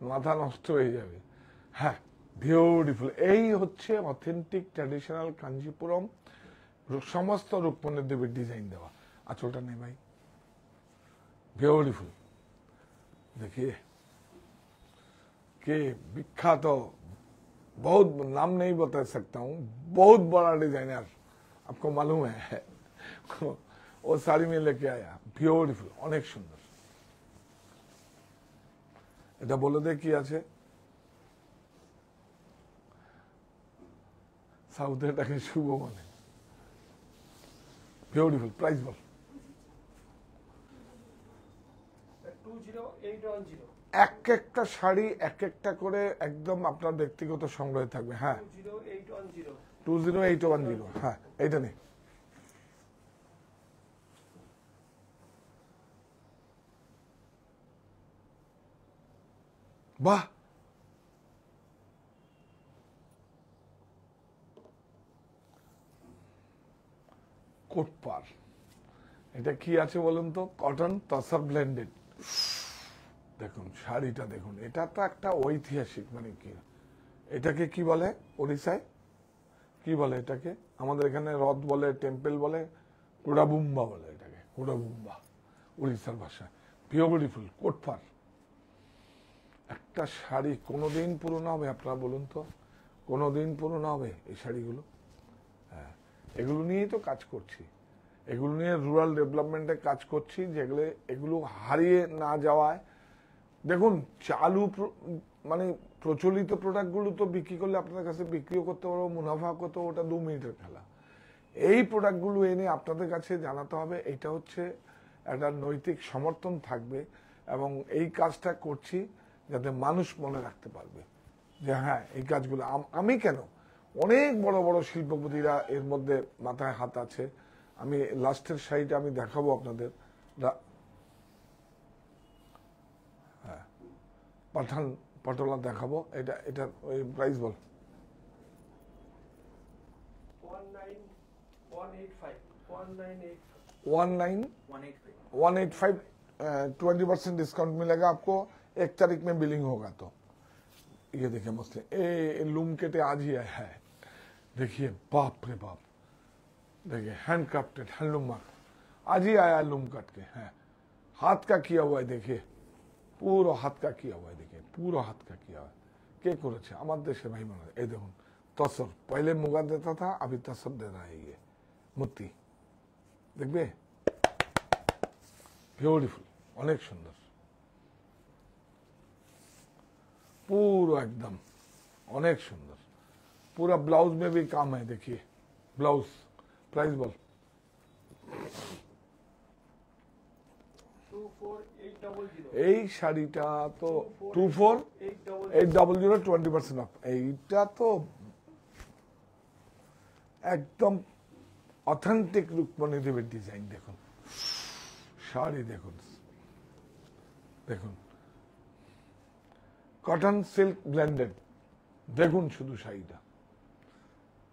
মাথা নষ্ট হয়ে যাবে। হ্যাঁ, বিউটিফুল। এই হচ্ছে অথেন্টিক ট্র্যাডিশনাল কাঞ্জিপুরম, সমস্ত রূপমণি দেবীর ডিজাইন দেওয়া। আঁচলটা নেই ভাই, বিউটিফুল। देखिए कि विख्यात, बहुत नाम नहीं बता सकता हूँ, बहुत बड़ा डिजाइनर, आपको मालूम है। वो साड़ी में लेके आया, ब्यूटीफुल, অনেক সুন্দর। এটা বলে দে কি আছে, সাউথে এটাকে শুভ মানে। বিউটিফুল, প্রাইস বল। 20810 এক একটা শাড়ি এক একটা করে একদম আপনার ব্যক্তিগত সংগ্রহে থাকবে। হ্যাঁ 20810 20810, হ্যাঁ এইটা নেই। বাহ, কোট পার, এটা কি আছে বলুন তো? Cotton tussar blended. দেখুন শাড়িটা দেখুন, এটা তো একটা ঐতিহাসিক, মানে কি এটাকে কি বলে ওড়িশায়, কি বলে এটাকে? আমাদের এখানে রথ বলে, টেম্পল বলে, কুড়াবুম্বা বলে এটাকে, কুড়াবুম্বা উড়িষ্যার ভাষা। বিউটিফুল কোট পার। একটা শাড়ি কোনোদিন পুরনো হবে আপনারা বলুন তো? কোনোদিন পুরনো হবে এই শাড়িগুলো? হ্যাঁ, এগুলো নিয়েই তো কাজ করছি, এগুলো নিয়ে রুরাল ডেভেলপমেন্টে কাজ করছি, যেগুলো এগুলো হারিয়ে না যাওয়ায়। দেখুন চালু মানে প্রচলিত প্রোডাক্টগুলো তো বিক্রি করলে আপনাদের কাছে বিক্রিও করতে পারবো, মুনাফা করতে পারবো, ওটা 2 মিনিটের খেলা। এই প্রোডাক্টগুলো এনে আপনাদের কাছে জানাতে হবে, এটা হচ্ছে একটা নৈতিক সমর্থন থাকবে, এবং এই কাজটা করছি যাতে মানুষ মনে রাখতে পারবে যে হ্যাঁ এই কাজগুলো আমি কেন, অনেক বড় বড় শিল্পপতিরা এর মধ্যে মাথায় হাত আছে। আমি লাস্টের শাড়িটা আমি দেখাবো আপনাদের। হ্যাঁ, পাঠান পটোলা দেখাবো। এটা এটা ওই প্রাইস বল। 19185 20% डिस्काउंट मिलेगा आपको। 1 तारीख में बिलिंग होगा। तो ये देखिए मस्त, ये लूम केटे आज ही आया है। देखिए बाप रे बाप, देखिए हैंड क्राफ्टेड हैंडलूम मार्क, आज ही आया लूम कट के। है हाथ का किया हुआ है, देखिए पूरा हाथ का किया हुआ है, देखिए पूरा हाथ का किया हुआ है। কে করেছে? আমার দেশে ভাই মনে হয়। এই দেখুন তসর, पहले मुगा देता था, अभी तसर दे रहा है। ये মুক্তি দেখবে, বিউটিফুল, অনেক সুন্দর, পুরো एकदम অনেক সুন্দর। पूरा ब्लाउज में भी काम है। देखिए ब्लाउज, प्राइस बोल। এই শাড়িটা তো 24,800 20% অফ। এইটা তো একদম অথেন্টিক রুকমণি দেবের ডিজাইন। দেখুন শাড়ি, দেখুন দেখুন কটন সিল্ক ব্লেন্ডেড। দেখুন শুধু শাড়িটা,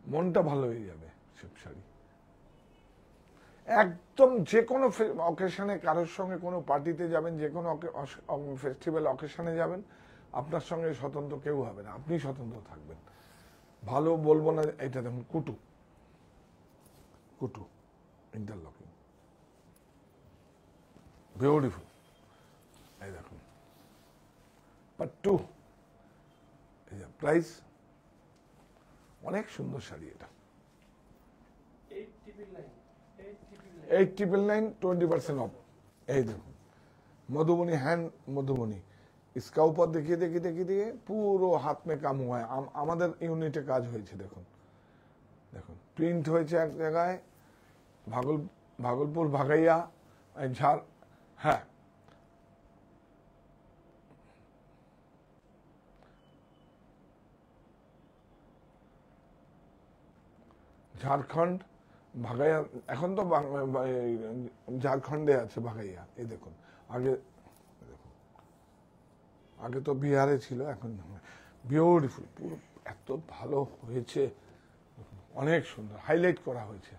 মনটা ভালো হয়ে যাবে। সব শাড়ি একদম যে কোনো অকেশনে, কারোর সঙ্গে কোনো পার্টিতে যাবেন, যে কোনো ফেস্টিভ্যাল অকেশনে যাবেন, আপনার সঙ্গে স্বতন্ত্র কেউ হবে না, আপনি স্বতন্ত্র থাকবেন। ভালো বলবো না। এটা দেখুন কুটু, কুটু ইন্টারলকিং, বিউটিফুল। এই দেখুন পার্ট 2। এই যে প্রাইস, অনেক সুন্দর শাড়ি এটা। 8,999 20% অফ। এই দেখুন मधुबनी हैंड मधुबनी, इसका ऊपर देखिए देखिए देखिए देखिए পুরো হাত মে কাম हुआ है। আমাদের ইউনিটে কাজ হয়েছে। দেখুন দেখুন প্রিন্ট হয়েছে এক জায়গায় ভাগলপুর ভাগাইয়া ঝাড়, হ্যাঁ ঝাড়খণ্ড ভাগাইয়া, এখন তো ঝাড়খণ্ডে আছে ভাগাইয়া। এই দেখুন আগে, দেখুন আগে তো বিহারে ছিল, এখন বিউটিফুল, পুরো এত ভালো হয়েছে, অনেক সুন্দর হাইলাইট করা হয়েছে।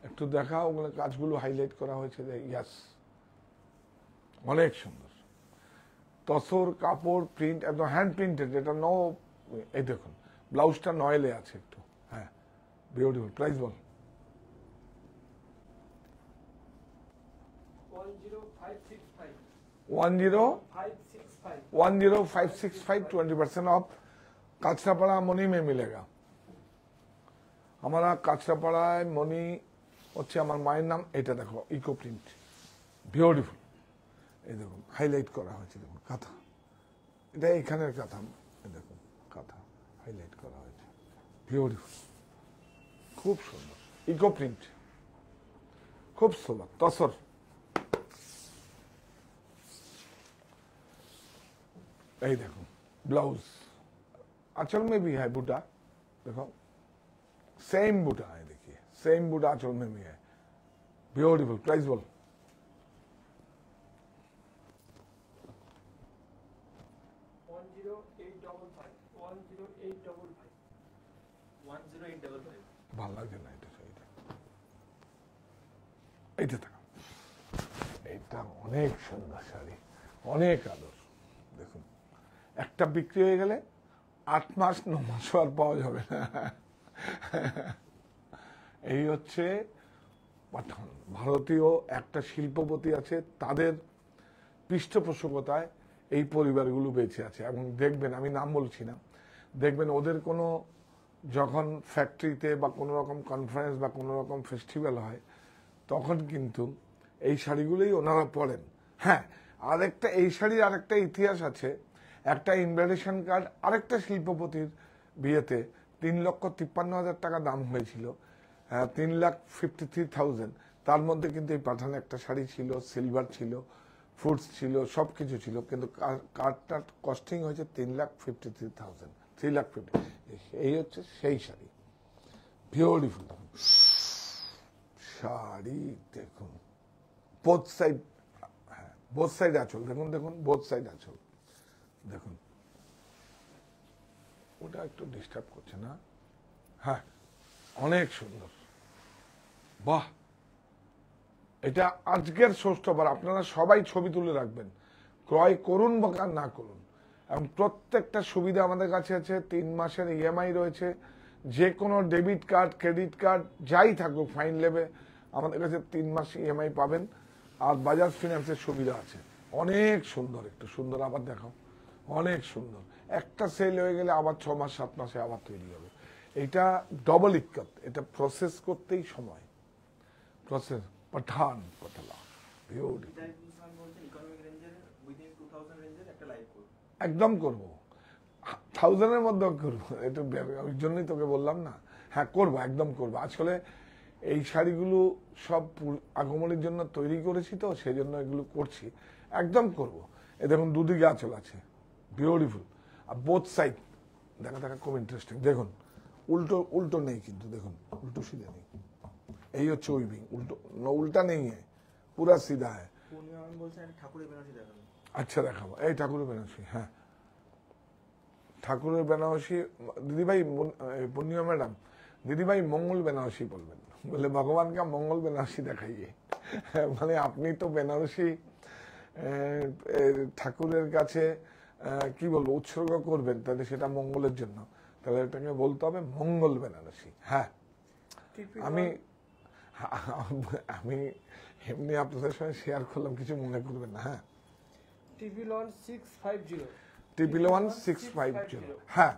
একটু দেখা ওগুলো কাজগুলো হাইলাইট করা হয়েছে। ইয়াস, অনেক সুন্দর তসর কাপড় প্রিন্ট, একদম হ্যান্ড প্রিন্টেড। এটা এই দেখুন ব্লাউজটা নয়েলে আছে একটু, হ্যাঁ বিউটিফুল। প্রাইস বল। 10565 20% ऑफ। কাঁচরাপাড়া মনি মে মিলেগা। আমরা কাঁচরাপাড়ায় মনি হচ্ছে আমার মায়ের নাম। এটা দেখো ইকো প্রিন্ট, বিউটিফুল। এই দেখুন হাইলাইট করা হয়েছে, দেখুন কাঁথা, এটা এখানের কাঁথা। দেখুন কাঁথা হাইলাইট করা হয়েছে, বিউটিফুল, খুব সুন্দর ইকো প্রিন্ট, খুব সুন্দর তসর। এই দেখুন ब्लाउज, आंचल में भी है बूटा, देखो सेम बूटा है, देखिए सेम बूटा आंचल में भी है, ब्यूटीफुल। प्राइस बोल। 10855 ভালো লাগছে না এটা শাড়িটা, এইটা থাকা, এইটা অনেক সুন্দর শাড়ি, অনেক আদর। দেখুন একটা বিক্রি হয়ে গেলে 8 মাস 9 মাস আর পাওয়া যাবে না। এই হচ্ছে পাঠান। ভারতীয় একটা শিল্পপতি আছে, তাদের পৃষ্ঠপোষকতায় এই পরিবারগুলো বেঁচে আছে। এবং দেখবেন, আমি নাম বলছি না, দেখবেন ওদের কোনো যখন ফ্যাক্টরিতে বা কোনো রকম কনফারেন্স বা কোনো রকম ফেস্টিভ্যাল হয়, তখন কিন্তু এই শাড়িগুলোই ওনারা পরেন। হ্যাঁ, আরেকটা এই শাড়ির আরেকটা ইতিহাস আছে। একটা ইনভিটেশন কার্ড আরেকটা শিল্পপতির বিয়েতে 3,53,000 টাকা দাম হয়েছিল, 3,53,000। তার মধ্যে কিন্তু এই পাঠানে একটা শাড়ি ছিল, সিলভার ছিল, ফুডস ছিল, সবকিছু ছিল, কিন্তু কার্ডটার কস্টিং হয়েছে 3,53,000, 3,50,000। এই হচ্ছে সেই শাড়ি, বিউটিফুল শাড়ি। দেখুন বোথ সাইড, হ্যাঁ বোথ সাইড আঁচল, দেখুন দেখুন বোথ সাইড আঁচল, দেখুন ওটা একটু ডিস্টার্ব করছে না? হ্যাঁ অনেক সুন্দর, বাহ। এটা আজকের শোস্টপার, আপনারা সবাই ছবি তুলে রাখবেন, ক্রয় করুন বা না করুন। এবং প্রত্যেকটা সুবিধা আমাদের কাছে আছে। 3 মাসের ইএমআই রয়েছে, যে কোনো ডেবিট কার্ড ক্রেডিট কার্ড যাই থাকুক ফাইন লেবে আমাদের কাছে 3 মাস ইএমআই পাবেন। আর বাজাজ ফিনান্সের সুবিধা আছে। অনেক সুন্দর, একটু সুন্দর আবার দেখাও, অনেক সুন্দর। একটা সেল হয়ে গেলে আবার 6 মাস 7 মাসে আবার তৈরি হবে। এটা ডবল ইক্কত, এটা প্রসেস করতেই সময়, প্রসেস। পাঠান পাতলা বিউটিফুল, ইকোনমিক রেঞ্জের উইদিন 2000 রেঞ্জের একটা লাইভ করব, একদম করব 1000 এর মধ্যে করব। এটা ওই জন্যই তোকে বললাম না, হ্যাঁ করবো, একদম করবো। আসলে এই শাড়িগুলো সব আগমনের জন্য তৈরি করেছি, তো সেই জন্য এগুলো করছি। একদম করব। এ দেখুন দুদিকে আঁচল আছে, বিউটিফুল। আর বোথ সাইড দেখা দেখা খুব ইন্টারেস্টিং। দেখুন উল্টো উল্টো নেই কিন্তু, দেখুন উল্টো সিধা নেই। এই হচ্ছে উইভিং, উল্টো উল্টা নেই, পুরা সিধা হ্যাঁ। পূর্ণিমা ম্যাম বলছেন একটা ঠাকুরের বেনারসি দেখাবেন। আচ্ছা দেখাবো, এই ঠাকুরের বেনারসি, হ্যাঁ ঠাকুরের বেনারসি। দিদিভাই পূর্ণিমা ম্যাডাম, দিদিভাই মঙ্গল বেনারসি বলবেন, বলে ভগবান কা মঙ্গল বেনারসি দেখাইয়ে। মানে আপনি তো বেনারসি ঠাকুরের কাছে কি বলবো উৎসর্গ করবেন, তাহলে সেটা মঙ্গলের জন্য, তাহলে এটাকে বলতে হবে মঙ্গল বেনারসি। হ্যাঁ আমি আমি এমনি আপনাদের সঙ্গে শেয়ার করলাম, কিছু মনে করবেন না। হ্যাঁ ট্রিপল 1650 1650, হ্যাঁ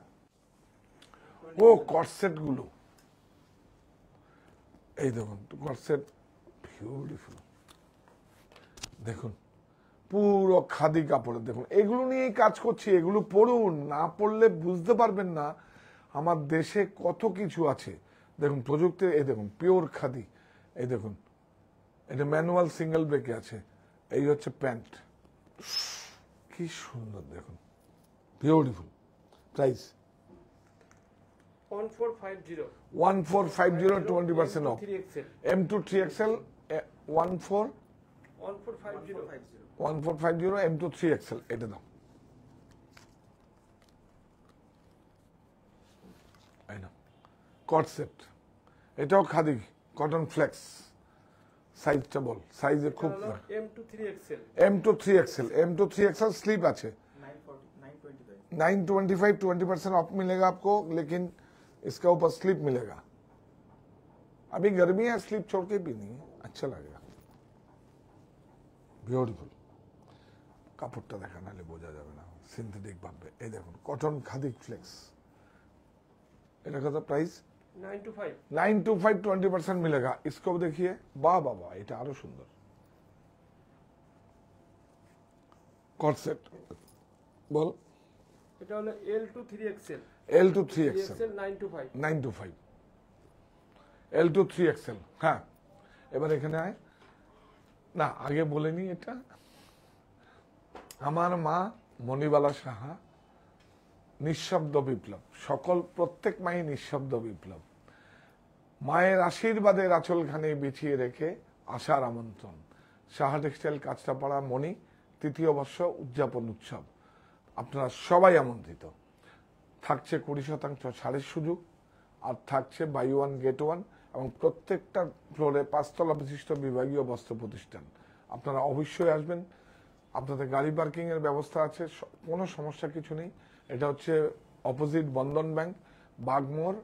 ও কটসেট গুলো এই দেখুন, কটসেট বিউটিফুল, দেখুন পুরো খাদি কাপড়ের। দেখুন এগুলো নিয়েই কাজ করছি, এগুলো পড়ুন, না পড়লে বুঝতে পারবেন না আমার দেশে কত কিছু আছে। দেখুন প্রযুক্তি, এই দেখুন পিওর খাদি, এই দেখুন এটা ম্যানুয়াল সিঙ্গেল ব্রেকে আছে। এই হচ্ছে প্যান্ট, কি সুন্দর দেখুন, beautiful. Price 1450 1450, 20% off। 3XL M2 3XL 1450 M2 3XL, এটা দাও। এই নাও কট সেট, এটাও খাদি কটন ফ্লেক্স, সাইজটা বল, সাইজে খুব। M2 3XL M2 3XL, M2 3XL sleep আছে 925, 20% ऑफ मिलेगा आपको, लेकिन इसका ऊपर स्लीप मिलेगा। अभी गर्मी है, स्लीप छोड़ के भी नहीं है, अच्छा लगेगा। বিউটিফুল, কাপড়টা দেখা নাহলে বোঝা যাবে না, সিনথেটিক ভাববে। এই দেখুন কটন খাদি ফ্লেক্স, এটা কত প্রাইস? 925 925, 20% मिलेगा। इसको देखिए, वाह वाह वाह, এটা আরো সুন্দর। কট সেট বল, এটা হলো L2 3XL L2 3XL 925 925, L2 3XL। হ্যাঁ এবার এখানে আয় না, আগে বলেনি এটা আমার মা মণিবালা সাহা, নিঃশব্দ বিপ্লব। সকল প্রত্যেক মাই নিঃশব্দ বিপ্লব। মায়ের আশীর্বাদের আঁচলখানে বিছিয়ে রেখে আশার আমন্ত্রণ। সাহা টেক্সটাইল কাঁচরাপাড়া মণি, তৃতীয় বর্ষ উদযাপন উৎসব। আপনারা সবাই আমন্ত্রিত। থাকছে 20% ছাড়ের সুযোগ, আর থাকছে বাই ওয়ান গেট ওয়ান, এবং প্রত্যেকটা ফ্লোরে 5 তলা বিশিষ্ট বিভাগীয় বস্ত্র প্রতিষ্ঠান। আপনারা অবশ্যই আসবেন, আপনাদের গাড়ি পার্কিং এর ব্যবস্থা আছে, কোনো সমস্যা কিছু নেই। এটা হচ্ছে অপোজিট বন্ধন ব্যাংক, বাগমোড়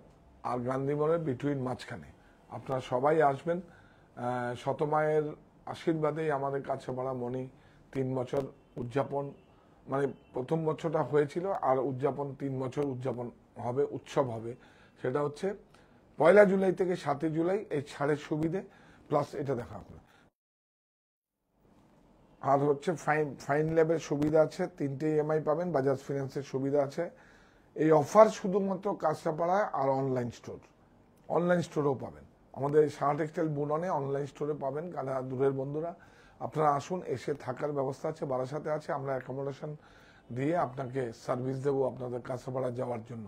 আর গান্ধী মোড়ের বিটুইন মাঝখানে। আপনারা সবাই আসবেন। শতমায়ের আশীর্বাদেই আমাদের কাছে বাড়া মণি 3 বছর উদযাপন, মানে প্রথম বছরটা হয়েছিল, আর উদযাপন 3 বছর উদযাপন হবে, উৎসব হবে। সেটা হচ্ছে 1 জুলাই থেকে 7 জুলাই, এই ছাড়ের সুবিধে প্লাস এটা দেখা আপনার। আর হচ্ছে ফাইন ল্যাবের সুবিধা আছে, 3টে EMI পাবেন, বাজাজ ফিন্যান্সের সুবিধা আছে। এই অফার শুধুমাত্র কাঁচরাপাড়ায় আর অনলাইন স্টোর, অনলাইন স্টোরেও পাবেন। আমাদের সাহা টেক্সটাইল বুননে অনলাইন স্টোরে পাবেন। কারণ দূরের বন্ধুরা আপনারা আসুন, এসে থাকার ব্যবস্থা আছে, বারাসাতে আছে, আমরা অ্যাকোমোডেশন দিয়ে আপনাকে সার্ভিস দেবো আপনাদের কাঁচরাপাড়া যাওয়ার জন্য।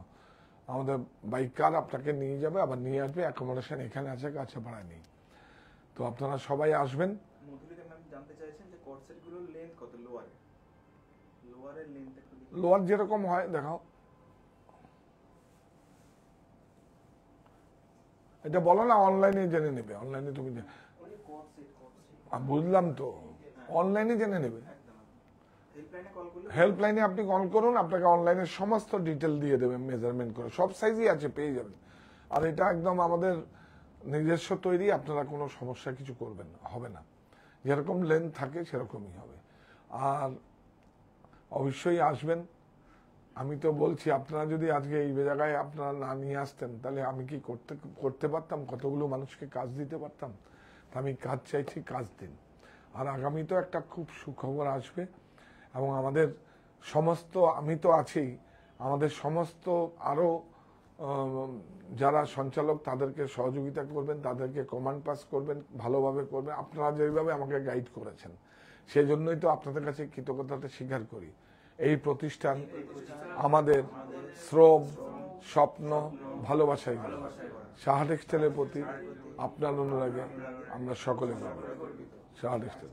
আমাদের বাইক কার আপনাকে নিয়ে যাবে, আবার নিয়ে আসবে। অ্যাকোমোডেশন এখানে আছে, কাঁচরাপাড়ায় নেই। তো আপনারা সবাই আসবেন। মধুলিকা ম্যাম জানতে চাইছেন যে কটসেট গুলোর লেন্থ কত, লোয়ারের লেন্থ একটু দিন। লোয়ার যেরকম হয় দেখাও, এটা বলো না, অনলাইনে জেনে নেবে। অনলাইনে তুমি বুঝলাম তো, অনলাইনে জেনে নেবে। হেল্পলাইনে কল করলে, হেল্পলাইনে আপনি কল করুন, আপনাকে অনলাইনে সমস্ত ডিটেল দিয়ে দেবে, মেজারমেন্ট করে। সব সাইজই আছে, পেয়ে যাবেন। আর এটা একদম আমাদের নিজস্ব তৈরি, আপনারা কোনো সমস্যা কিছু করবেন না, হবে না। যেরকম লেন্থ থাকে সেরকমই হবে। আর অবশ্যই আসবেন। আমি তো বলছি, আপনারা যদি আজকে এই জায়গায় আপনারা না নিয়ে আসতেন, তাহলে আমি কি করতে পারতাম? কতগুলো মানুষকে কাজ দিতে পারতাম? আমি কাজ চাইছি, কাজ দিন। আর আগামী তো একটা খুব সুখবর আসবে, এবং আমাদের সমস্ত, আমি তো আছি, আমাদের সমস্ত আরও যারা সঞ্চালক তাদেরকে সহযোগিতা করবেন, তাদেরকে কমান্ড পাস করবেন, ভালোভাবে করবেন। আপনারা যেভাবে আমাকে গাইড করেছেন সেই জন্যই তো আপনাদের কাছে কৃতজ্ঞতা স্বীকার করি। এই প্রতিষ্ঠান আমাদের শ্রম, স্বপ্ন, ভালোবাসায় গড়া। সাহা টেক্সটাইলের প্রতি আপনার অনুরাগে আমরা সকলে গর্বিত। সাহা টেক্সটাইল।